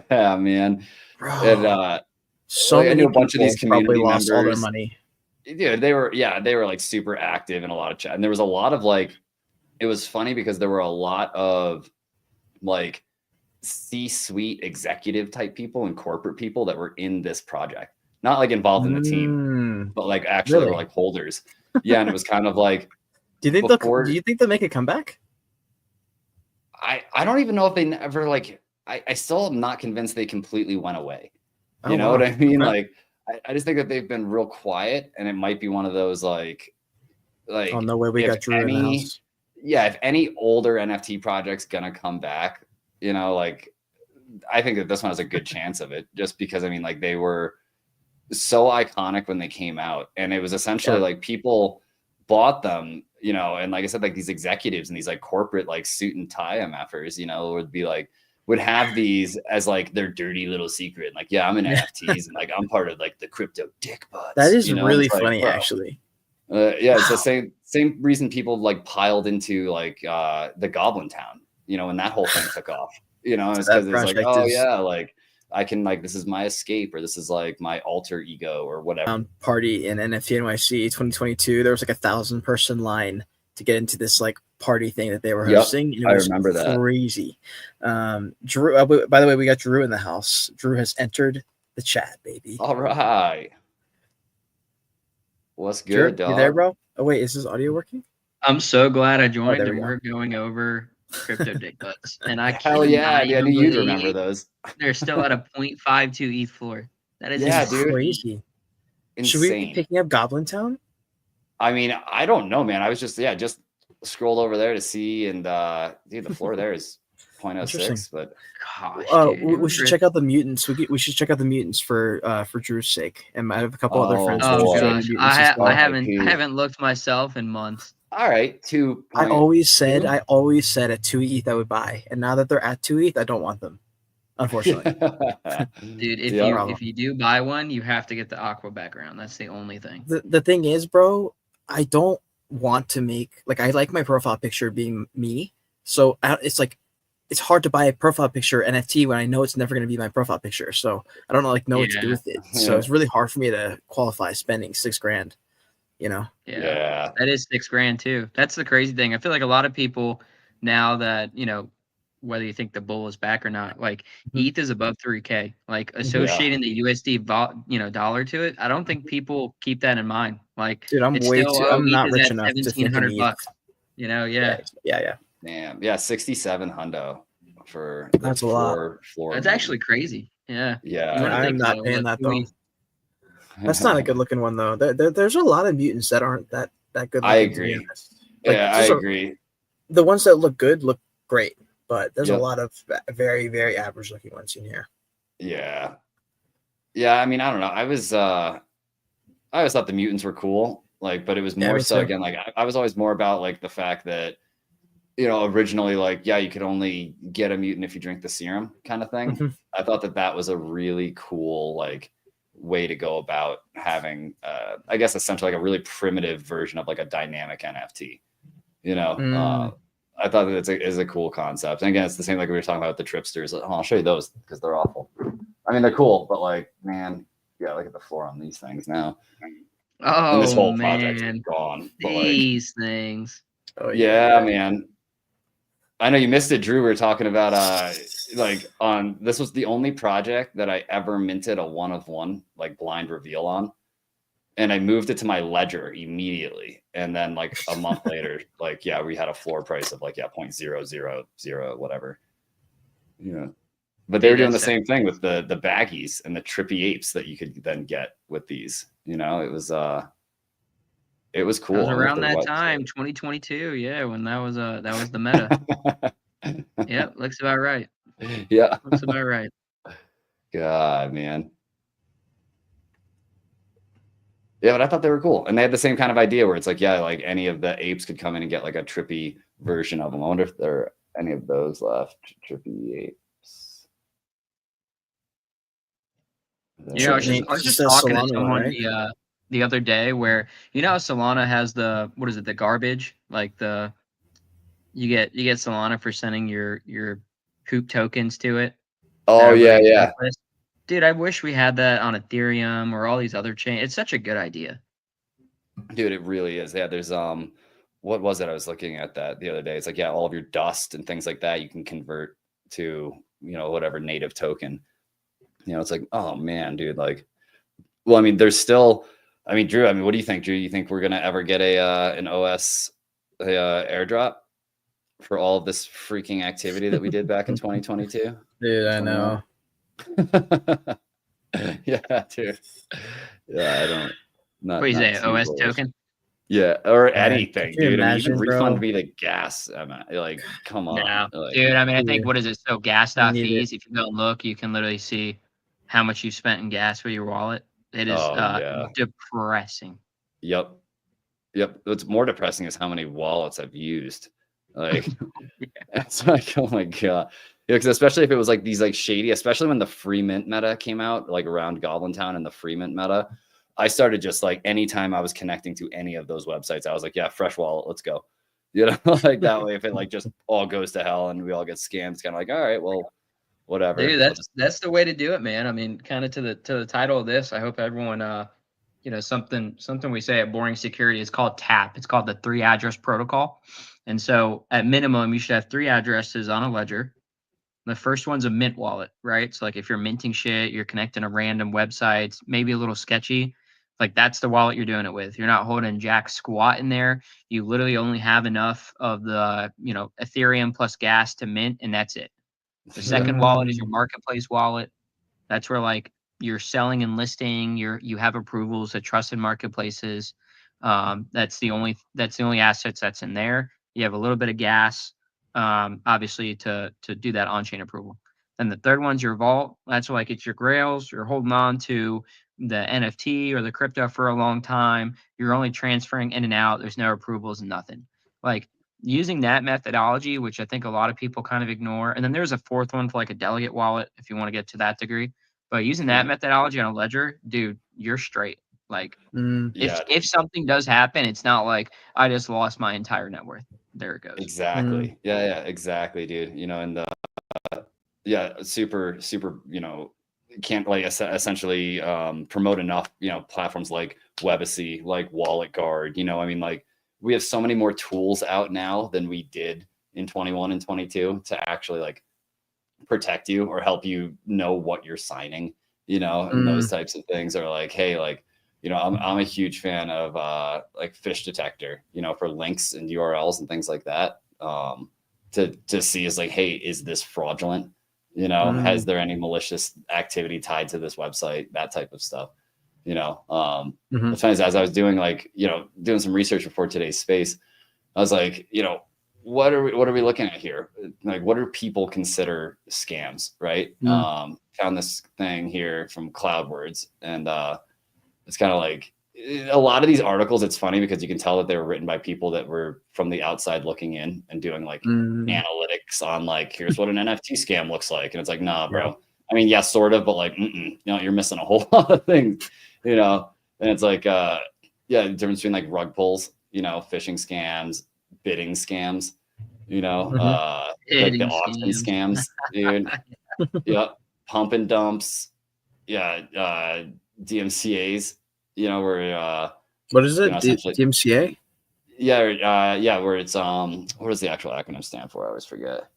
Yeah, man. And bro. So like I knew many a bunch of these people probably community lost all their members. money. Dude, they were like super active in a lot of chat. And there was a lot of like, it was funny because there were a lot of like C-suite executive type people and corporate people that were in this project, not like involved in the team, but like actually were Really? like holders. Yeah, and it was kind of like Do you think before. do you think they'll make a comeback? I don't even know if they never like. I still am not convinced they completely went away. Oh You know wow. what I mean? Okay. Like I just think that they've been real quiet, and it might be one of those Oh no way, we if got Drew in the any, house. yeah, if any older NFT project's gonna come back, you know, like I think that this one has a good chance of it, just because I mean, like they were so iconic when they came out, and it was essentially Yeah. like people bought them, you know, and like I said, like these executives and these like corporate like suit and tie MFers, you know, would be like would have these as like their dirty little secret, like yeah, I'm in Yeah. NFTs and like I'm part of like the crypto dick That butts, is you know, and really it's like funny, bro. actually. Yeah, it's the Wow. same reason people like piled into like the Goblin Town, you know, when that whole thing took off. You know, it's That because it's like, project oh is yeah, like I can like this is my escape, or this is like my alter ego or whatever. party in NFT NYC 2022. There was like 1,000-person line to get into this like party thing that they were Yep, hosting, and it I was remember that. crazy. Drew, by the way, we got Drew in the house. Drew has entered the chat, baby. All right. What's Drew, good, you there, dog? bro? Oh wait, is this audio working? I'm so glad I Oh, joined, there we and go. we're going over crypto dick butts. And I Hell yeah, cannot dude. I even knew you'd remember believe those. they're still at a 0.52 ETH floor. That is Yeah, It's dude. crazy. Insane. Should we be picking up Goblin Town? I mean, I don't know, man. I was just scrolled over there to see, and dude, the floor there is 0.06, but gosh, dude. We should check out the mutants. We should check out the mutants for Drew's sake. And I have a couple other friends Oh who boy. join gosh, the mutants as well. I haven't looked myself in months. All right, 2. I always said at 2 ETH I would buy, and now that they're at 2 ETH, I don't want them. Unfortunately, Dude, if you do buy one, you have to get the aqua background. That's the only thing. The thing is, bro, I don't want to make like I like my profile picture being me, so it's like it's hard to buy a profile picture NFT when I know it's never going to be my profile picture. So I don't know what to do with it. So it's really hard for me to qualify spending $6,000. You know? Yeah, that is $6,000 too. That's the crazy thing. I feel like a lot of people now that whether you think the bull is back or not, like ETH is above 3K. Like associating the USD dollar to it, I don't think people keep that in mind. Like, dude, I'm not rich enough to think in ETH. Yeah. Damn, yeah, 67 hundo for that's a lot. That's actually crazy. Yeah, I'm not paying that though. That's not a good looking one though. There's a lot of mutants that aren't that good looking. I agree. Like, I agree. The ones that look good look great, but there's a lot of very, very average looking ones in here. Yeah. I mean, I don't know. I always thought the mutants were cool, like, but it was more so again, like I was always more about like the fact that originally, like, yeah, you could only get a mutant if you drink the serum kind of thing. Mm-hmm. I thought that was a really cool, like, way to go about having, I guess, essentially like a really primitive version of like a dynamic NFT. I thought that is a cool concept. And again, it's the same like we were talking about with the Tripsters. I'll show you those because they're awful. I mean, they're cool, but like, man, yeah, look at the floor on these things now. Oh, and this whole project is gone. These things. Oh, yeah, man. I know you missed it, Drew. We were talking about this was the only project that I ever minted a 1-of-1 like blind reveal on. And I moved it to my ledger immediately. And then like a month later, like, yeah, we had a floor price of like, 0.000 whatever. Yeah. But they were doing the same thing with the baggies and the trippy apes that you could then get with these. It was cool. It was around that time, 2022. Yeah, when that was the meta. Yeah, looks about right. Yeah. Looks about right. God, man. Yeah, but I thought they were cool. And they had the same kind of idea where it's like, yeah, like any of the apes could come in and get like a trippy version of them. I wonder if there are any of those left. Trippy apes. You know, I was just talking to Solana, someone right? the other day where how Solana has the the garbage, like you get Solana for sending your poop tokens to it. Oh yeah, yeah. Dude, I wish we had that on Ethereum or all these other chains. It's such a good idea. Dude, it really is. Yeah, there's what was it? I was looking at that the other day. It's like, yeah, all of your dust and things like that you can convert to, whatever native token. It's like, oh man, dude, like, well, I mean, there's still, I mean, Drew, what do you think, Drew? You think we're gonna ever get an OS airdrop for all of this freaking activity that we did back in 2022? Dude, I know. Yeah, dude. Yeah, I don't. What do you say, OS token? Yeah, or anything, dude. Imagine, even refund me the gas. Like, come on. Yeah, like, dude. I think what is it? So gas.fees. If you go and look, you can literally see how much you spent in gas with your wallet. It is depressing. Yep. What's more depressing is how many wallets I've used. Like, it's like, oh my god. Yeah, because especially if it was like these like shady, especially when the free mint meta came out, like around Goblin Town and the free mint meta, I started just like anytime I was connecting to any of those websites, I was like, yeah, fresh wallet, let's go. Like that way, if it like just all goes to hell and we all get scammed, it's kind of like, all right, well, whatever. Dude, that's the way to do it, man. I mean, kind of to the title of this, I hope everyone something we say at Boring Security is called TAP. It's called the 3-address protocol. And so at minimum, you should have 3 addresses on a ledger. The first one's a mint wallet, right? So like if you're minting shit, you're connecting to random websites, maybe a little sketchy, like that's the wallet you're doing it with. You're not holding jack squat in there. You literally only have enough of the, Ethereum plus gas to mint, and that's it. The second wallet is your marketplace wallet. That's where like you're selling and listing, you have approvals at trusted marketplaces. That's the only assets that's in there. You have a little bit of gas, obviously to do that on-chain approval. Then the third one's your vault. That's like it's your grails. You're holding on to the NFT or the crypto for a long time. You're only transferring in and out. There's no approvals and nothing. Like using that methodology, which I think a lot of people kind of ignore. And then there's a fourth one for like a delegate wallet if you want to get to that degree. But using that methodology on a ledger, dude, you're straight. Like if something does happen, it's not like I just lost my entire net worth. There it goes. Exactly. Yeah, exactly, dude. And super, can't like essentially promote enough, platforms like Webacy, like Wallet Guard. Like we have so many more tools out now than we did in 21 and 22 to actually like protect you or help you know what you're signing, and those types of things are like, hey, like, I'm a huge fan of like Fish Detector, for links and URLs and things like that. To see is like, hey, is this fraudulent? Has there any malicious activity tied to this website? That type of stuff. The funny is, as I was doing like, doing some research before today's space, I was like, what are we looking at here? Like, what do people consider scams? Right. Found this thing here from CloudWords, and it's kind of like a lot of these articles. It's funny because you can tell that they were written by people that were from the outside looking in and doing like analytics on like, here's what an NFT scam looks like. And it's like, nah, bro. I mean, yeah, sort of, but like, you're missing a whole lot of things, and it's like, the difference between like rug pulls, phishing scams, bidding scams, like the auction scams, dude. Pump and dumps. DMCAs, where what is it? DMCA? Where it's what does the actual acronym stand for? I always forget.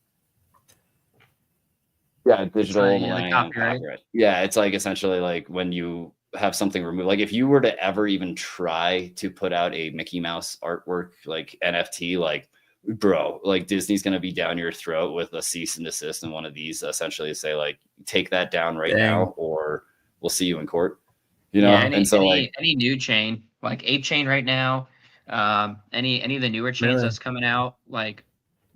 Digital copyright. Yeah, it's like essentially like when you have something removed. Like if you were to ever even try to put out a Mickey Mouse artwork like NFT, like bro, like Disney's gonna be down your throat with a cease and desist and one of these essentially to say like, take that down right now or we'll see you in court. And so like any new chain, like Ape Chain right now, any of the newer chains that's coming out, like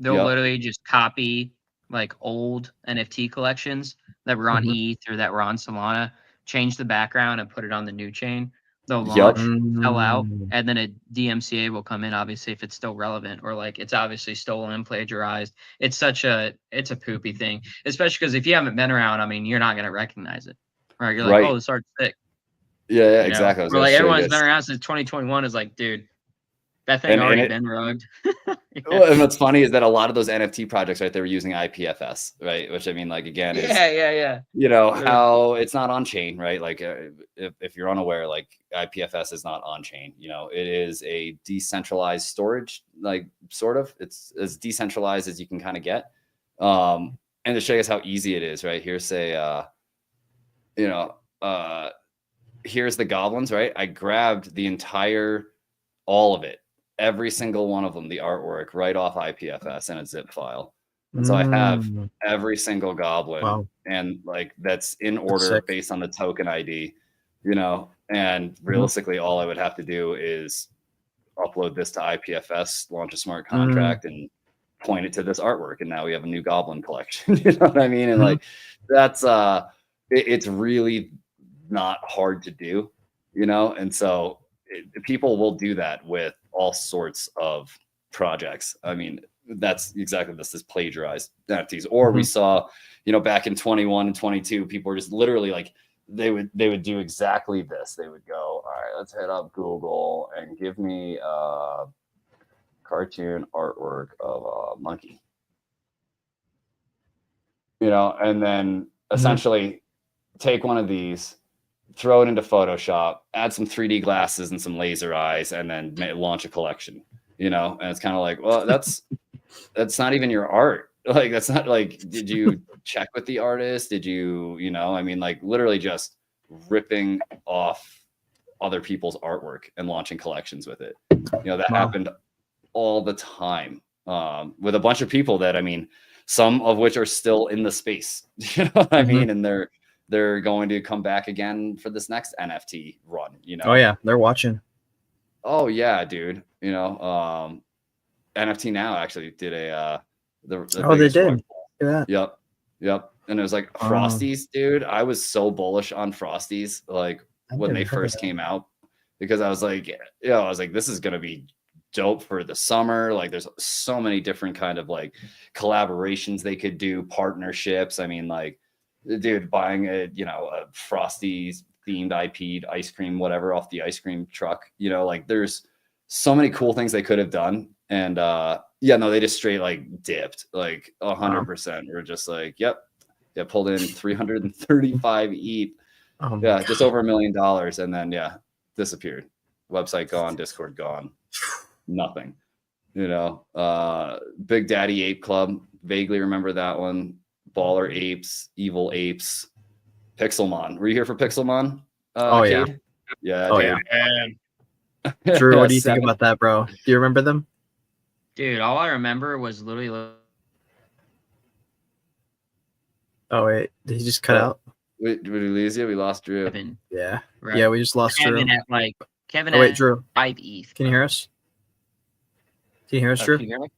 they'll literally just copy like old NFT collections that were on ETH or that were on Solana, change the background and put it on the new chain. They'll launch, sell out, and then a DMCA will come in, obviously, if it's still relevant, or like it's obviously stolen, plagiarized. It's a poopy thing, especially because if you haven't been around, I mean, you're not going to recognize it. Right? You're like, Right. oh, this art's sick. Yeah, You know? exactly. I was Or gonna like show you everyone's this. been around since 2021 is like, dude, that thing And already it, been rugged. well, and what's funny is that a lot of those NFT projects, right, they were using IPFS, right? Which I mean, like, again, is, yeah. you know, how it's not on chain, right? Like, if you're unaware, like, IPFS is not on chain. You know, it is a decentralized storage, like, sort of. It's as decentralized as you can kind of get. And to show you guys how easy it is, right? Here's a, you know, here's the goblins, right? I grabbed the entire, all of it, every single one of them, the artwork, right off IPFS in a zip file. And so I have every single goblin, and like that's in order based on the token ID, you know, and realistically, all I would have to do is upload this to IPFS, launch a smart contract, and point it to this artwork. And now we have a new goblin collection. You know what I mean? And like, that's, it's really not hard to do, you know? And so people will do that with all sorts of projects. I mean, that's exactly this is plagiarized NFTs. Or we saw, you know, back in 21 and 22, people were just literally like, they would do exactly this. They would go, all right, let's head up Google and give me a cartoon artwork of a monkey, you know, and then essentially take one of these, throw it into Photoshop, add some 3D glasses and some laser eyes, and then launch a collection, you know? And it's kind of like, well, that's not even your art. Like, that's not like, did you check with the artist? Did you, you know, I mean, like literally just ripping off other people's artwork and launching collections with it. You know, that happened all the time with a bunch of people that, I mean, some of which are still in the space, you know what I mean? And they're going to come back again for this next NFT run, you know? Oh yeah, they're watching. Oh yeah, dude. You know, NFT Now actually did a they did. Yeah. Yep. And it was like Frosties, dude. I was so bullish on Frosties, like when they first came out, because I was like, you know, I was like, this is gonna be dope for the summer. Like, there's so many different kind of like collaborations they could do, partnerships. I mean, like, dude, buying a, you know, a Frosties themed IP'd ice cream, whatever, off the ice cream truck, you know, like there's so many cool things they could have done. And yeah, no, they just straight like dipped like 100%. We're just like, yep, yeah, pulled in 335 ETH. Yeah, just over $1 million, and then yeah, disappeared. Website gone, Discord gone, nothing. You know, Big Daddy Ape Club, vaguely remember that one. Baller Apes, Evil Apes, Pixelmon. Were you here for Pixelmon? Yeah. Yeah. Oh dude. Yeah. Drew, what do you think about that, bro? Do you remember them? Dude, all I remember was literally. Oh wait, did he just cut out? Did we lose you? We lost Drew. Kevin. Yeah. Right. Yeah, we just lost Kevin Drew. at like Kevin. Oh wait, Drew. 5 ETH. Can you hear us? Can you hear us, Drew? Can you hear me?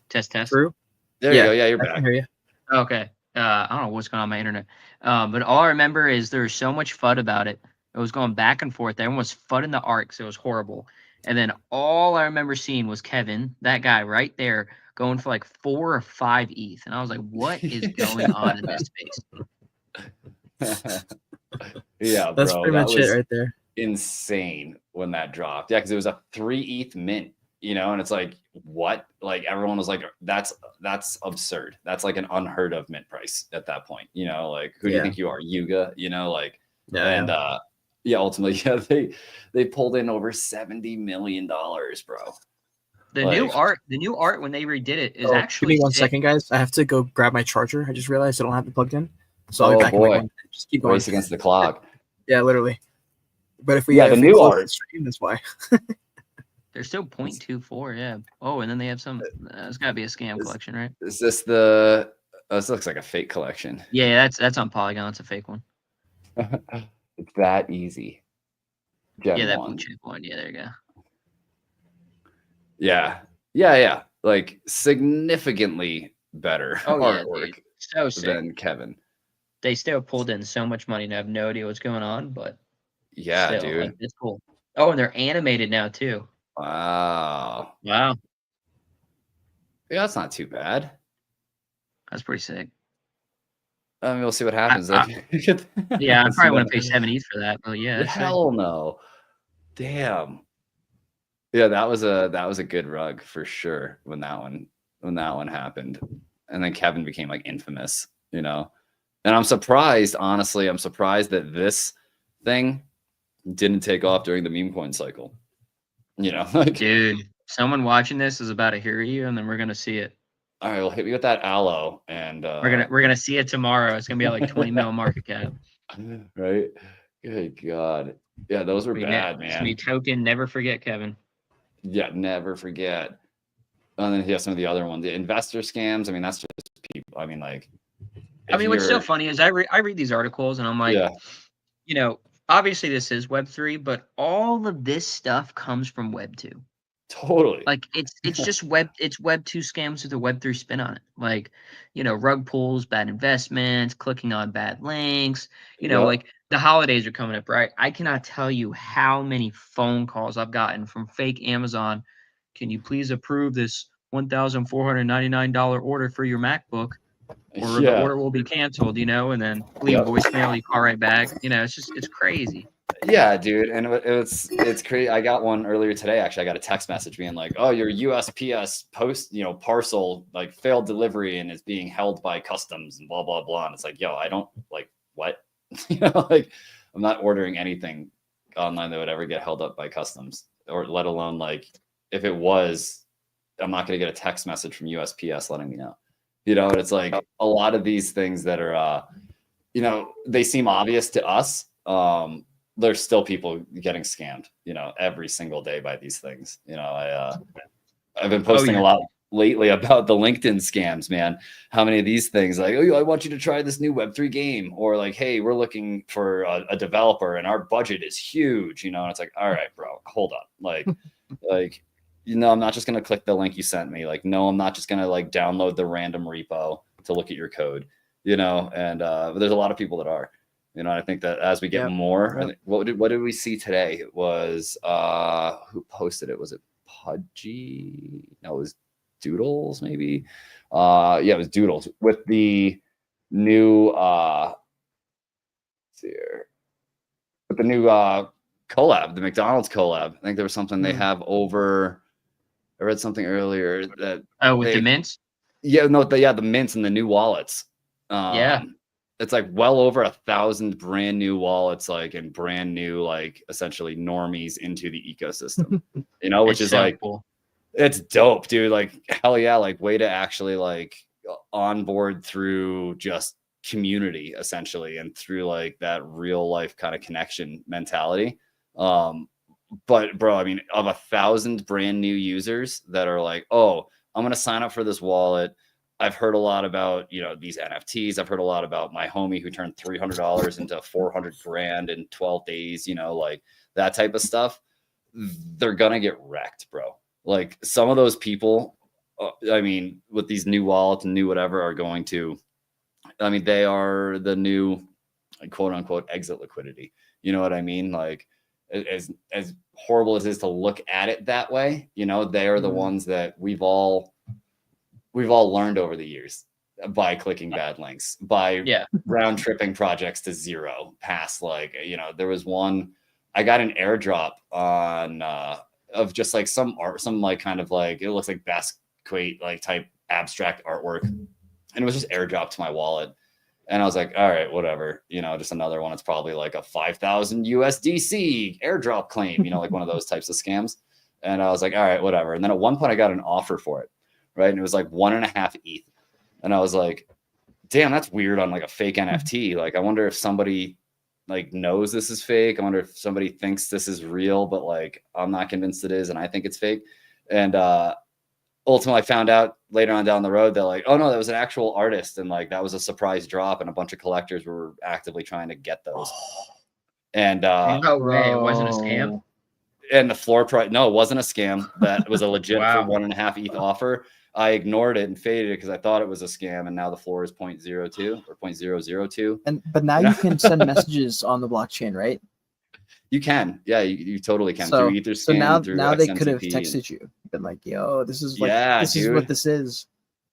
Test. Drew? There you go. Yeah, you're I back. can hear you. Okay. I don't know what's going on with my internet. But all I remember is there was so much FUD about it. It was going back and forth. Everyone was FUDing the arcs. It was horrible. And then all I remember seeing was Kevin, that guy right there, going for like 4 or 5 ETH. And I was like, what is going on in this space? Yeah, that's bro, pretty much it right there. Insane when that dropped. Yeah, because it was a 3 ETH mint, you know, and it's like, what? Like, everyone was like, that's absurd. That's like an unheard of mint price at that point, you know, like, who do you think you are, Yuga, you know, like, yeah, ultimately, yeah, they pulled in over $70 million, bro. The new art when they redid it is actually. Give me 1 second, guys. I have to go grab my charger. I just realized I don't have it plugged in, so I'll be back in like 1 minute. Just keep going. Race against the clock. Yeah, literally. But if we the new art stream, that's why. They're still 0.24, yeah. Oh, and then they have some. It's got to be a scam collection, right? Is this the? This looks like a fake collection. Yeah, that's on Polygon. It's a fake one. It's that easy. Gen that blue chip one. Yeah, there you go. Yeah. Like, significantly better artwork than Kevin. They still pulled in so much money, and I have no idea what's going on, but yeah, still, dude, like, it's cool. Oh, and they're animated now too. Wow. Yeah, that's not too bad. That's pretty sick. I mean, we'll see what happens. Yeah, I probably want to pay 7 ETH for that. Well, yeah, hell no. Damn. Yeah, that was a good rug for sure when that one happened. And then Kevin became like infamous, you know. And I'm surprised, honestly, that this thing didn't take off during the meme coin cycle. You know, like, dude, someone watching this is about to hear you, and then we're gonna see it. All right, well, hit me with that aloe, and we're gonna see it tomorrow. It's gonna be at like 20 mil market cap. Right? Good God. Yeah, those were bad, man. Me token, never forget, Kevin. Yeah, never forget. And then some of the other ones, the investor scams. I mean, that's just people. I mean, like, what's so funny is I read these articles and I'm like, you know, obviously this is Web3, but all of this stuff comes from Web2. Totally. Like it's just Web2 scams with a Web3 spin on it. Like, you know, rug pulls, bad investments, clicking on bad links. You know, like the holidays are coming up, right? I cannot tell you how many phone calls I've gotten from fake Amazon. Can you please approve this $1,499 order for your MacBook, or the order will be canceled? You know, and then leave a voicemail, you call right back. You know, it's crazy. Yeah, dude, and it's crazy. I got one earlier today. Actually, I got a text message being like, "Oh, your USPS parcel like failed delivery and is being held by customs and blah blah blah." And it's like, yo, I don't like what, you know, like I'm not ordering anything online that would ever get held up by customs, or let alone like if it was, I'm not going to get a text message from USPS letting me know. You know, and it's like a lot of these things that are, you know, they seem obvious to us. There's still people getting scammed, you know, every single day by these things. You know, I've been posting a lot lately about the LinkedIn scams, man. How many of these things like, oh, I want you to try this new Web3 game, or like, hey, we're looking for a developer and our budget is huge, you know. And it's like, all right, bro, hold up. Like, you know, I'm not just going to click the link you sent me. Like, no, I'm not just going to like download the random repo to look at your code, you know. And but there's a lot of people that are. You know, I think that as we get more, what did we see today? It was who posted it? Was it Pudgy? No, it was Doodles, maybe. Yeah, it was Doodles with the new let's see here. With the new collab, the McDonald's collab. I think there was something they have over. I read something earlier that with the mints. Yeah, no, the mints and the new wallets. It's like well over 1,000 brand new wallets, like, and brand new, like, essentially normies into the ecosystem, you know, which is so like, cool. It's dope, dude. Like, hell yeah. Like, way to actually like onboard through just community essentially, and through like that real life kind of connection mentality. But bro, I mean, of 1,000 brand new users that are like, oh, I'm going to sign up for this wallet. I've heard a lot about, you know, these NFTs. I've heard a lot about my homie who turned $300 into 400 grand in 12 days, you know, like that type of stuff. They're going to get wrecked, bro. Like some of those people, I mean, with these new wallets and new whatever are going to, I mean, they are the new quote unquote exit liquidity. You know what I mean? Like as horrible as it is to look at it that way, you know, they are the ones that we've all learned over the years by clicking bad links, by round tripping projects to zero past, like, you know, there was one, I got an airdrop on, of just like some art, some like kind of like, it looks like Basquiat like type abstract artwork. And it was just airdropped to my wallet. And I was like, all right, whatever, you know, just another one. It's probably like a 5,000 USDC airdrop claim, you know, like one of those types of scams. And I was like, all right, whatever. And then at one point I got an offer for it. Right. And it was like 1.5 ETH. And I was like, damn, that's weird on like a fake NFT. Like, I wonder if somebody like knows this is fake. I wonder if somebody thinks this is real, but like, I'm not convinced it is. And I think it's fake. And ultimately I found out later on down the road that like, oh no, that was an actual artist. And like, that was a surprise drop. And a bunch of collectors were actively trying to get those. And no way, it wasn't a scam. And the floor price, no, it wasn't a scam. That was a legit for 1.5 ETH offer. I ignored it and faded it because I thought it was a scam, and now the floor is 0.02 or 0.002. But now you can send messages on the blockchain, right? You can, yeah, you totally can. So, through Etherscan, so now through they XMCP could have texted you, been like, "Yo, this is like, this is what this is."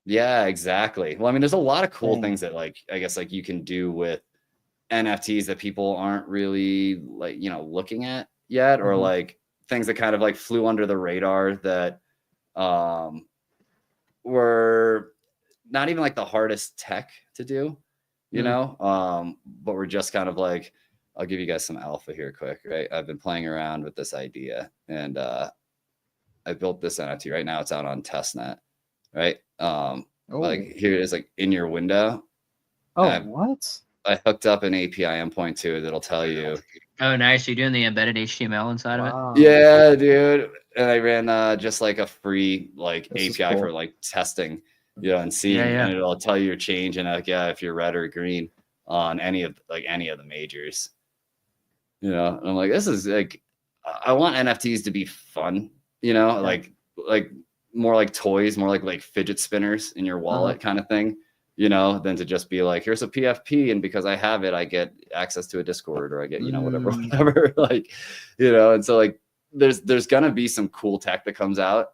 Yeah, exactly. Well, I mean, there's a lot of cool Dang. things that like, I guess like you can do with NFTs that people aren't really like, looking at yet, or Mhm. like things that kind of like flew under the radar that were not even like the hardest tech to do, but we're just kind of like, I'll give you guys some alpha here quick, right? I've been playing around with this idea, and I built this NFT. Right now it's out on testnet, right? Like here it is, like in your window. What? I hooked up an API endpoint to it that'll tell you. Oh, nice. You're doing the embedded HTML inside of it? Yeah, dude. And I ran just like a free like This is API cool. for like testing, and seeing, Yeah. and it'll tell you your change and like, yeah, if you're red or green on any of the majors. And I'm like, this is like, I want NFTs to be fun, like more like toys, more like fidget spinners in your wallet kind of thing, than to just be like, here's a PFP, and because I have it, I get access to a Discord, or I get, whatever, like, and so like there's gonna be some cool tech that comes out.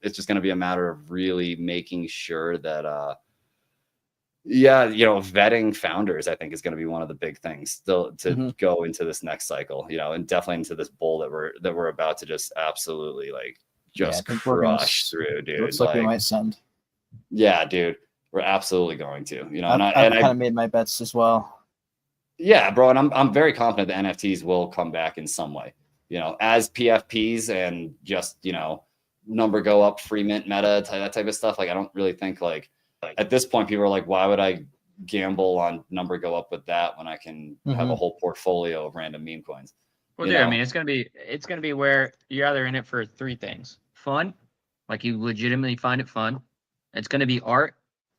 It's just gonna be a matter of really making sure that vetting founders, I think, is going to be one of the big things still to go into this next cycle, and definitely into this bull that we're about to just absolutely like just crush through, dude. Looks like we might send. Yeah, dude, we're absolutely going to, I've kind of made my bets as well. Yeah, bro, and I'm very confident that NFTs will come back in some way, as PFPs and just number go up, free mint meta, that type of stuff. Like, I don't really think like at this point people are like, why would I gamble on number go up with that when I can have a whole portfolio of random meme coins? Well, dude, I mean, it's gonna be where you're either in it for three things: fun, like you legitimately find it fun; it's gonna be art,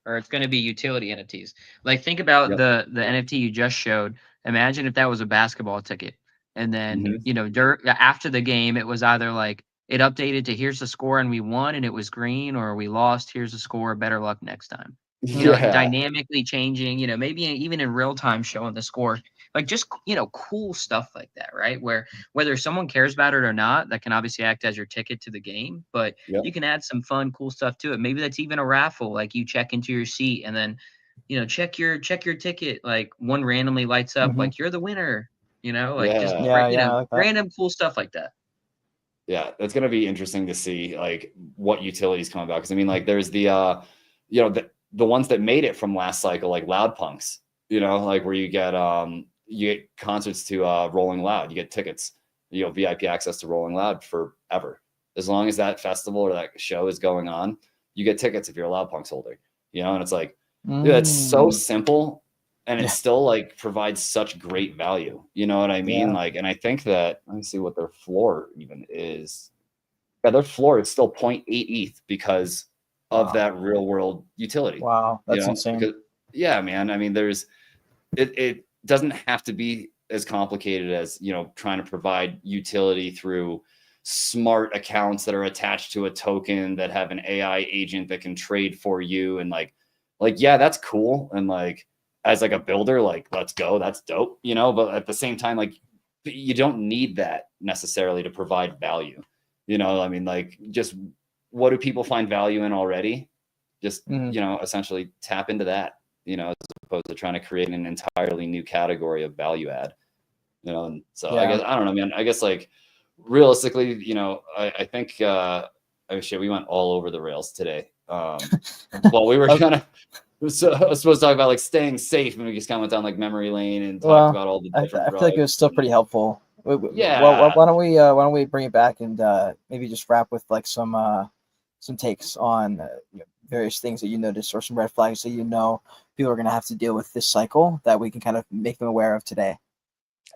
or it's gonna be utility NFTs. Like, think about the NFT you just showed. Imagine if that was a basketball ticket, and then after the game, it was either like it updated to here's the score and we won and it was green, or we lost, here's the score, better luck next time. Dynamically changing, maybe even in real time showing the score, like just cool stuff like that, right? Where whether someone cares about it or not, that can obviously act as your ticket to the game, but you can add some fun, cool stuff to it. Maybe that's even a raffle, like you check into your seat and then check your ticket, like one randomly lights up, like you're the winner, random cool stuff like that. Yeah, that's going to be interesting to see like what utilities come about. Because I mean, like there's the ones that made it from last cycle, like Loud Punks, like where you get concerts to Rolling Loud, you get tickets, VIP access to Rolling Loud forever. As long as that festival or that show is going on, you get tickets if you're a Loud Punks holder, and it's like, dude, it's so simple. And it still like provides such great value. You know what I mean? Yeah. Like, and I think that, let me see what their floor even is. Yeah, their floor is still 0.8 ETH because of that real world utility. Wow, that's insane. Because, yeah, man. I mean, it doesn't have to be as complicated as, trying to provide utility through smart accounts that are attached to a token that have an AI agent that can trade for you. And like, yeah, that's cool. And like, as like a builder, like, let's go, that's dope, but at the same time, like, you don't need that necessarily to provide value. I mean, like, just what do people find value in already? Just, essentially tap into that, as opposed to trying to create an entirely new category of value add, and so I guess, I don't know, man, I guess like realistically, I think, oh shit, we went all over the rails today. Well, we were So I was supposed to talk about like staying safe, and we just kind of went down like memory lane and talked about all the different. I feel like it was still pretty helpful. Yeah. Well, why don't we bring it back and maybe just wrap with like some takes on various things that you noticed or some red flags that people are gonna have to deal with this cycle that we can kind of make them aware of today.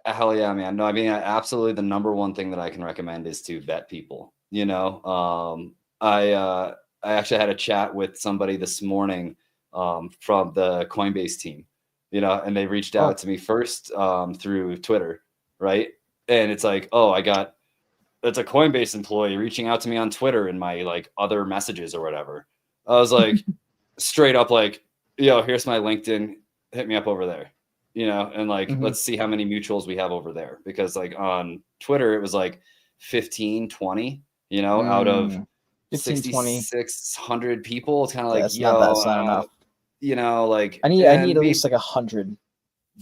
Hell yeah, man. No, I mean, absolutely. The number one thing that I can recommend is to vet people. I actually had a chat with somebody this morning from the Coinbase team, and they reached out to me first through Twitter, right? And it's like, it's a Coinbase employee reaching out to me on Twitter in my like other messages or whatever. I was like, straight up like, here's my LinkedIn, hit me up over there, and like, let's see how many mutuals we have over there. Because like on Twitter, it was like 15, 20, out of 15, 20. 6,600 people. It's kind of like, That's not enough. You know, like I need at least like 100.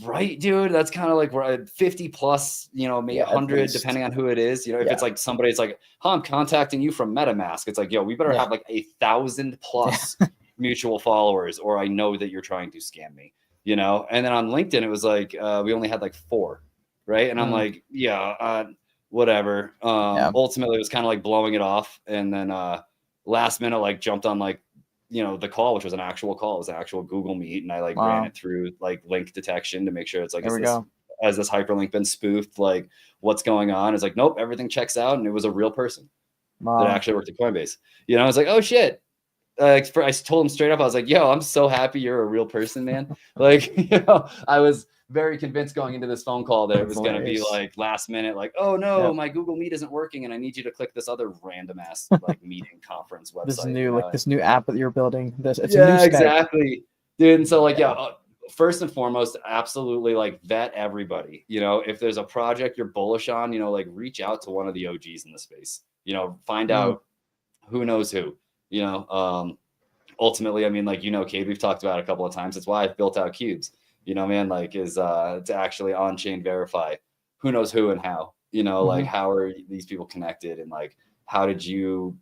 Right, dude. That's kind of like we're at 50 plus, you know, maybe 100, depending on who it is. You know, if it's like somebody, it's like, I'm contacting you from MetaMask. It's like, yo, we better have like 1,000 plus mutual followers, or I know that you're trying to scam me, you know? And then on LinkedIn, it was like, we only had like 4, right? And I'm like, whatever. Ultimately, it was kind of like blowing it off. And then last minute, like jumped on like, you know, the call, which was an actual call, it was an actual Google Meet, and I like ran it through like link detection to make sure it's like, has this hyperlink been spoofed? Like, what's going on? It's like, nope, everything checks out, and it was a real person that actually worked at Coinbase. You know, I was like, oh shit. I told him straight up, I was like, yo, I'm so happy you're a real person, man. Like, you know, I was very convinced going into this phone call that it was going to be like last minute, like, oh no, my Google Meet isn't working, and I need you to click this other random ass like meeting conference website. This new app that you're building. It's a new exactly, dude. And so like, first and foremost, absolutely like vet everybody. You know, if there's a project you're bullish on, you know, like reach out to one of the OGs in the space. You know, find out who knows who. You know, ultimately, I mean, like, you know, Cade, we've talked about it a couple of times. It's why I've built out Cubes. You know, man, like is to actually on-chain verify who knows who and how, you know, like how are these people connected, and like how do you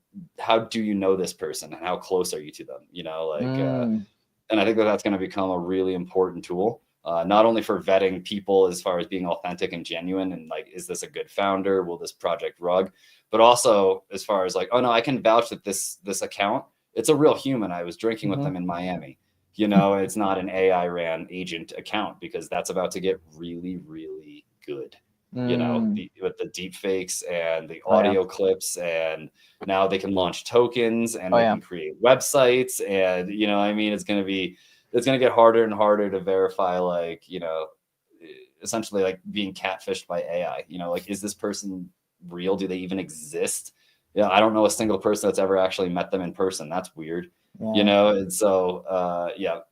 know this person, and how close are you to them, you know, like and I think that's going to become a really important tool, not only for vetting people as far as being authentic and genuine, and like, is this a good founder, will this project rug, but also as far as like, oh no, I can vouch that this account, it's a real human, I was drinking with them in Miami. You know, it's not an AI ran agent account, because that's about to get really, really good, you know, with the deep fakes and the audio clips. And now they can launch tokens, and they can create websites. And, you know, I mean, it's going to get harder and harder to verify, like, you know, essentially like being catfished by AI. You know, like, is this person real? Do they even exist? Yeah, I don't know a single person that's ever actually met them in person. That's weird. You know, and so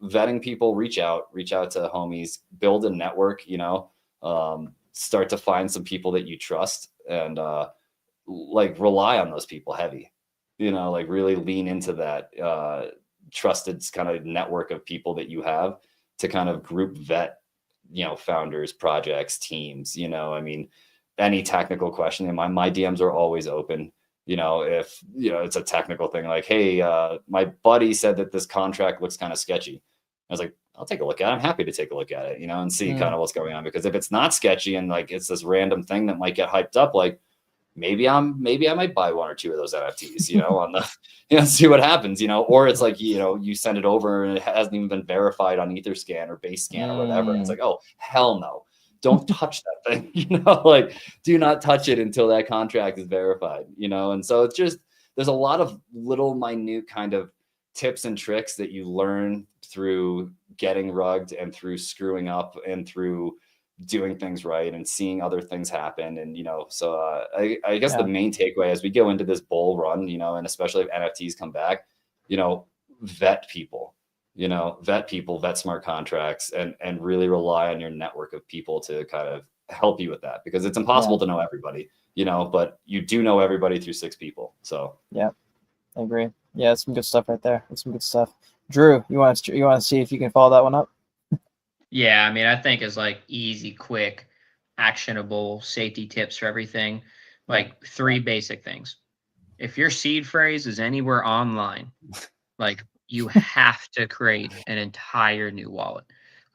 vetting people, reach out to homies, build a network, you know, start to find some people that you trust, and like rely on those people heavy, you know, like really lean into that trusted kind of network of people that you have to kind of group vet, you know, founders, projects, teams. You know, I mean, any technical question, and my DMs are always open. You know, if, you know, it's a technical thing, like, hey, my buddy said that this contract looks kind of sketchy. I was like, I'll take a look at it. I'm happy to take a look at it, you know, and see kind of what's going on. Because if it's not sketchy, and like it's this random thing that might get hyped up, like maybe I might buy 1 or 2 of those NFTs, you know, on the, you know, see what happens, you know. Or it's like, you know, you send it over and it hasn't even been verified on Etherscan or Basescan or whatever. And it's like, oh, hell no. Don't touch that thing, you know, like do not touch it until that contract is verified, you know. And so it's just, there's a lot of little minute kind of tips and tricks that you learn through getting rugged, and through screwing up, and through doing things right, and seeing other things happen. And, you know, so I guess the main takeaway as we go into this bull run, you know, and especially if NFTs come back, you know, vet people. You know, vet smart contracts, and really rely on your network of people to kind of help you with that, because it's impossible to know everybody, you know, but you do know everybody through 6 people. So I agree. Yeah, it's some good stuff right there. It's some good stuff. Drew, you want to see if you can follow that one up? Yeah, I mean, I think it's like easy, quick, actionable safety tips for everything. Like 3 basic things. If your seed phrase is anywhere online, like, you have to create an entire new wallet.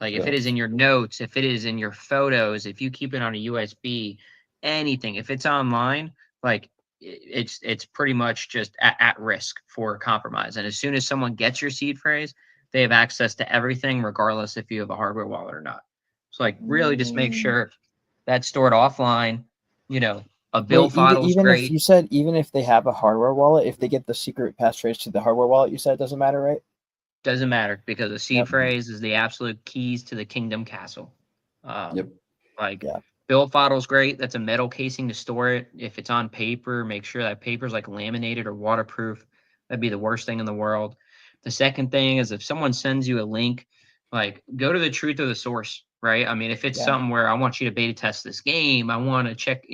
Like, if it is in your notes, if it is in your photos, if you keep it on a USB, anything, if it's online, like it's pretty much just at risk for compromise. And as soon as someone gets your seed phrase, they have access to everything, regardless if you have a hardware wallet or not. So like, really just make sure that's stored offline. You know, a build file is great. If you said, even if they have a hardware wallet, if they get the secret passphrase to the hardware wallet, you said it doesn't matter, right? Doesn't matter, because the seed phrase is the absolute keys to the kingdom castle. Build file is great. That's a metal casing to store it. If it's on paper, make sure that paper is like laminated or waterproof. That'd be the worst thing in the world. The second thing is, if someone sends you a link, like, go to the truth of the source, right? I mean, if it's Yeah. something where I want you to beta test this game, I want to check,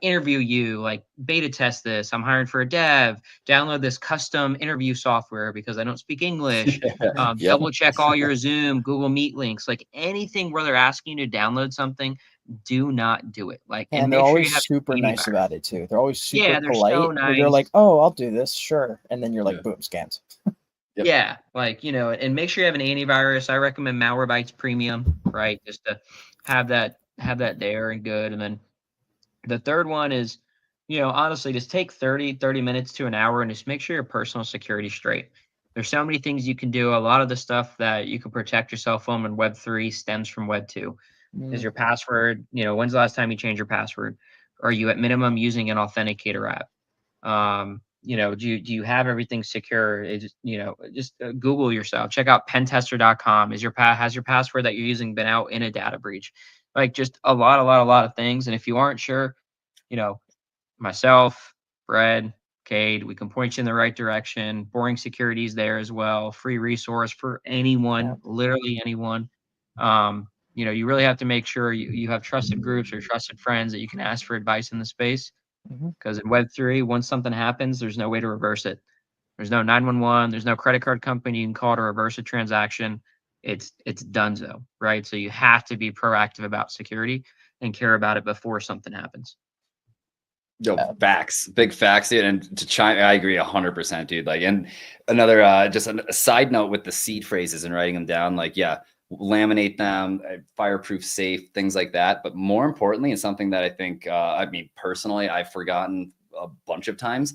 interview you, like beta test this. I'm hiring for a dev. Download this custom interview software because I don't speak English. Yep. Double check all your Zoom, Google Meet links, like anything where they're asking you to download something. Do not do it. Like, and And they're make sure always you have super nice antivirus. about it too. They're always super Yeah, they're polite. so Where you're like, nice. oh, I'll do this, sure. And then you're like, Yeah. boom, scanned. Yep. Yeah, like, and make sure you have an antivirus. I recommend Malwarebytes Premium, right? Just to have that there and good. And then the third one is, honestly, just take 30 minutes to an hour and just make sure your personal security straight. There's so many things you can do. A lot of the stuff that you can protect yourself from in Web3 stems from Web2. Is your password, when's the last time you changed your password? Are you at minimum using an authenticator app? Do you have everything secure? Just Google yourself. Check out pentester.com. Has your password that you're using been out in a data breach? Like, just a lot of things. And if you aren't sure, myself, Brad, Cade, we can point you in the right direction. Boring Security's there as well. Free resource for anyone, literally anyone. You really have to make sure you have trusted groups or trusted friends that you can ask for advice in the space. Because in Web3, once something happens, there's no way to reverse it. There's no 911. There's no credit card company you can call to reverse a transaction. It's donezo, right? So you have to be proactive about security and care about it before something happens. Yo, facts, big facts, dude. And to chime, I agree 100%, dude. Like, and another, just a side note with the seed phrases and writing them down, like, yeah, laminate them, fireproof safe, things like that. But more importantly, and something that I think, personally, I've forgotten a bunch of times,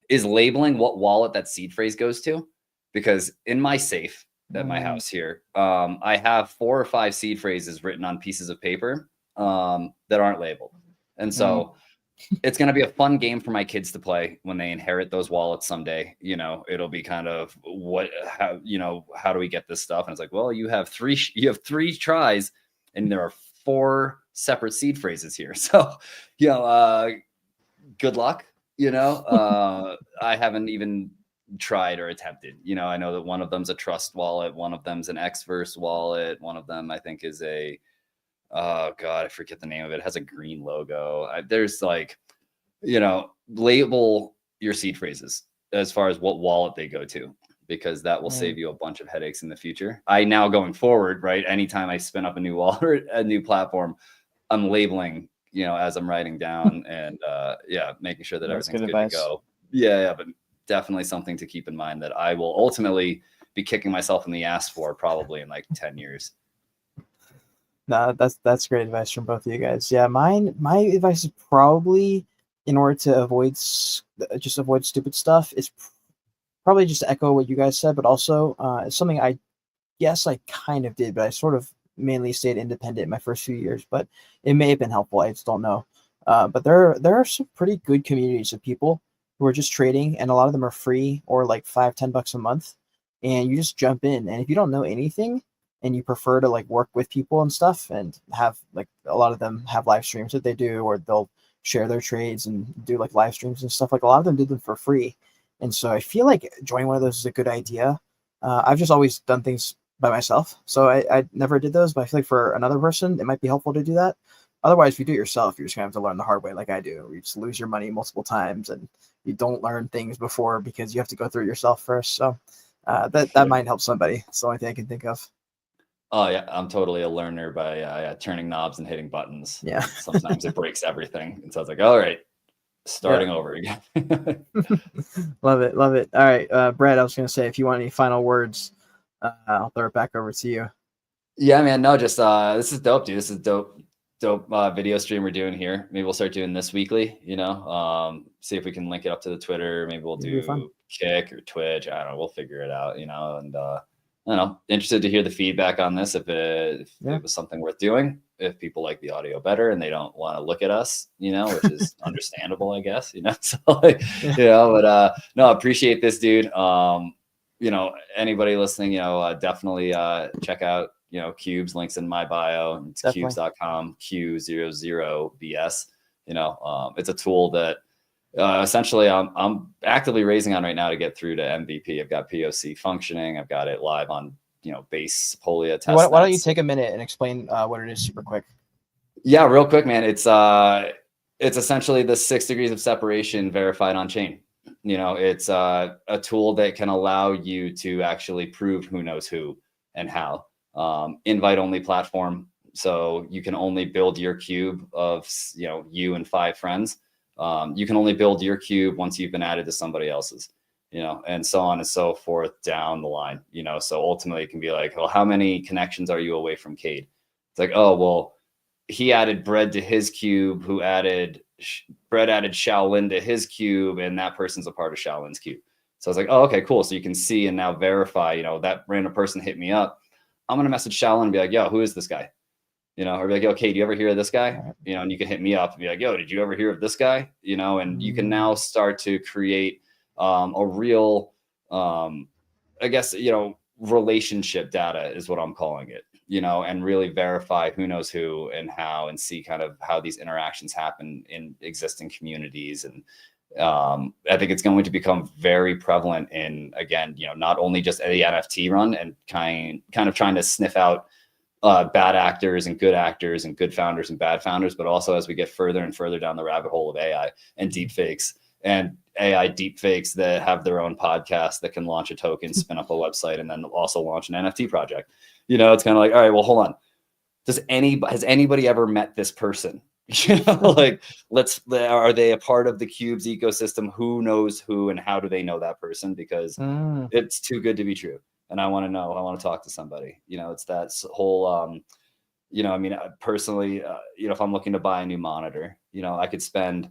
is labeling what wallet that seed phrase goes to. Because in my safe at my house here, I have 4 or 5 seed phrases written on pieces of paper that aren't labeled. And so it's going to be a fun game for my kids to play when they inherit those wallets someday. It'll be kind of how do we get this stuff? And it's like, well, you have 3 tries and there are 4 separate seed phrases here. So, good luck. I haven't even tried or attempted. I know that one of them's a trust wallet. One of them's an Xverse wallet. One of them, I think, is a, oh God, I forget the name of it. It has a green logo. There's like, label your seed phrases as far as what wallet they go to, because that will save you a bunch of headaches in the future. I now going forward, right? Anytime I spin up a new wallet or a new platform, I'm labeling, as I'm writing down and making sure that everything's good to go. Yeah, but definitely something to keep in mind that I will ultimately be kicking myself in the ass for probably in like 10 years. No, that's great advice from both of you guys. Yeah, my advice is probably, in order to avoid stupid stuff, is probably just to echo what you guys said, but also it's something I guess I kind of did, but I sort of mainly stayed independent in my first few years, but it may have been helpful. I just don't know. But there are some pretty good communities of people who are just trading, and a lot of them are free or like $5-10 a month, and you just jump in. And if you don't know anything and you prefer to like work with people and stuff, and have like a lot of them have live streams that they do, or they'll share their trades and do like live streams and stuff. Like, a lot of them do them for free. And so I feel like joining one of those is a good idea. I've just always done things by myself, so I never did those, but I feel like for another person, it might be helpful to do that. Otherwise, if you do it yourself, you're just gonna have to learn the hard way, like I do. You just lose your money multiple times, and you don't learn things before because you have to go through it yourself first. So that might help somebody. It's the only thing I can think of. Oh yeah, I'm totally a learner by turning knobs and hitting buttons. Yeah. Sometimes it breaks everything, and so it's like, all right, starting over again. Love it. All right, Brad, I was gonna say, if you want any final words, I'll throw it back over to you. Yeah, man. No, just this is dope, dude. This is dope video stream we're doing here. Maybe we'll start doing this weekly. See if we can link it up to the Twitter. Maybe we'll do Kick or Twitch. I don't know. We'll figure it out. And I don't know. Interested to hear the feedback on this. If it was something worth doing. If people like the audio better and they don't want to look at us, which is understandable, I guess. So but no, appreciate this, dude. Anybody listening, definitely check out Cubes, links in my bio. It's cubes.com, Q00BS. It's a tool that essentially I'm actively raising on right now to get through to MVP. I've got POC functioning. I've got it live on base Sepolia test. Why don't you take a minute and explain what it is super quick? Yeah, real quick, man. It's essentially the 6 degrees of separation verified on chain. It's a tool that can allow you to actually prove who knows who and how. Invite only platform. So you can only build your cube of, you and 5 friends. You can only build your cube once you've been added to somebody else's, and so on and so forth down the line, so ultimately it can be like, well, how many connections are you away from Cade? It's like, oh, well, he added Bread to his cube, Bread added Shaolin to his cube, and that person's a part of Shaolin's cube. So I was like, oh, okay, cool. So you can see and now verify, that random person hit me up. I'm going to message Shaolin and be like, yo, who is this guy? Or be like, okay, do you ever hear of this guy? And you can hit me up and be like, yo, did you ever hear of this guy? And you can now start to create a real, I guess, relationship data is what I'm calling it, and really verify who knows who and how, and see kind of how these interactions happen in existing communities. And I think it's going to become very prevalent in, again, not only just the NFT run and kind of trying to sniff out bad actors and good founders and bad founders, but also as we get further and further down the rabbit hole of AI and deepfakes and AI deepfakes that have their own podcast that can launch a token, spin up a website, and then also launch an NFT project. It's kind of like, all right, well, hold on. Has anybody ever met this person? Like, are they a part of the Cubes ecosystem? Who knows who, and how do they know that person? Because it's too good to be true. And I want to know, I want to talk to somebody, it's that whole, personally, if I'm looking to buy a new monitor, I could spend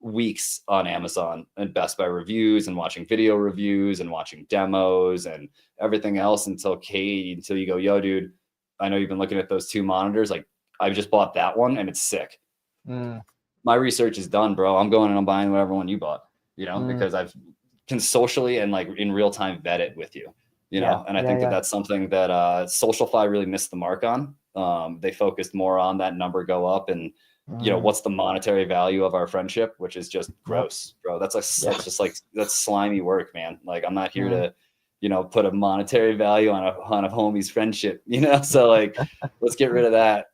weeks on Amazon and Best Buy reviews and watching video reviews and watching demos and everything else until you go, yo, dude, I know you've been looking at those 2 monitors. Like, I've just bought that one and it's sick. My research is done, bro. I'm going and I'm buying whatever one you bought, because I've can socially and like in real time vet it with you, and I think that's something that SocialFi really missed the mark on. They focused more on that number go up and, what's the monetary value of our friendship, which is just gross, bro. That's that's slimy work, man. Like, I'm not here to, put a monetary value on a homie's friendship, so like, let's get rid of that,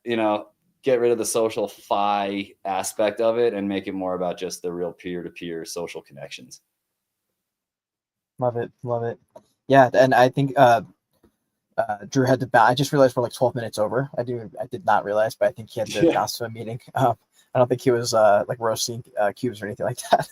get rid of the social fi aspect of it and make it more about just the real peer-to-peer social connections. Love it. Yeah. And I think, Drew had to I just realized we're like 12 minutes over. I did not realize, but I think he had to bounce to a meeting. I don't think he was like roasting cubes or anything like that.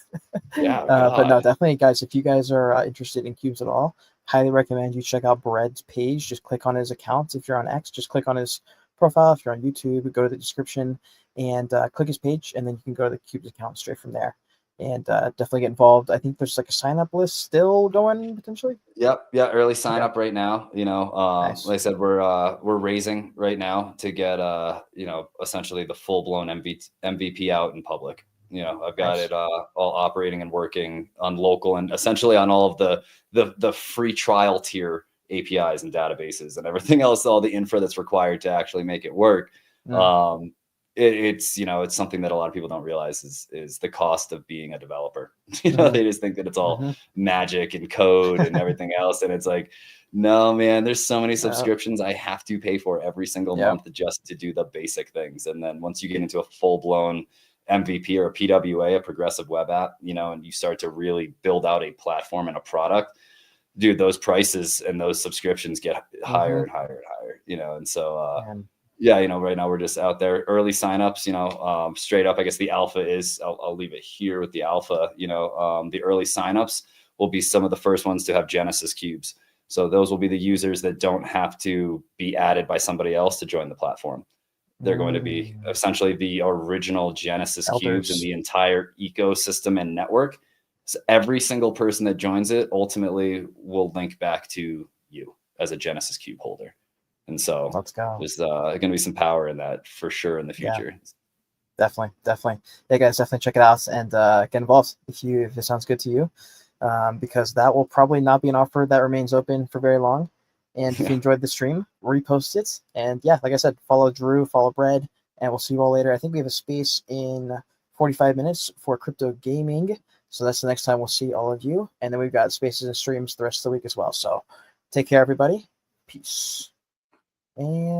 But no, definitely, guys, if you guys are interested in cubes at all, highly recommend you check out Bread's page. Just click on his account. If you're on X, just click on his profile. If you're on YouTube, go to the description and click his page, and then you can go to the Cubes account straight from there. And definitely get involved. I think there's like a sign up list still going potentially. Yep. Yeah. Early sign up right now. Nice. Like I said, we're raising right now to get essentially the full blown MVP out in public. I've got it all operating and working on local and essentially on all of the free trial tier APIs and databases and everything else, all the infra that's required to actually make it work. It's something that a lot of people don't realize is the cost of being a developer. They just think that it's all magic and code and everything else. And it's like, no, man, there's so many subscriptions I have to pay for every single month just to do the basic things. And then once you get into a full blown MVP or a PWA, a progressive web app, and you start to really build out a platform and a product, dude, those prices and those subscriptions get higher and higher and higher, and so, right now we're just out there, early signups, straight up. I guess the alpha is, I'll leave it here with the alpha, the early signups will be some of the first ones to have Genesis cubes. So those will be the users that don't have to be added by somebody else to join the platform. They're going to be essentially the original Genesis cubes in the entire ecosystem and network. So every single person that joins it ultimately will link back to you as a Genesis cube holder. And so let's go. There's going to be some power in that for sure in the future. Yeah, definitely. Yeah, guys, definitely check it out and get involved if it sounds good to you, because that will probably not be an offer that remains open for very long. And if you enjoyed the stream, repost it. And yeah, like I said, follow Drew, follow Bread, and we'll see you all later. I think we have a space in 45 minutes for crypto gaming. So that's the next time we'll see all of you. And then we've got spaces and streams the rest of the week as well. So take care, everybody. Peace. And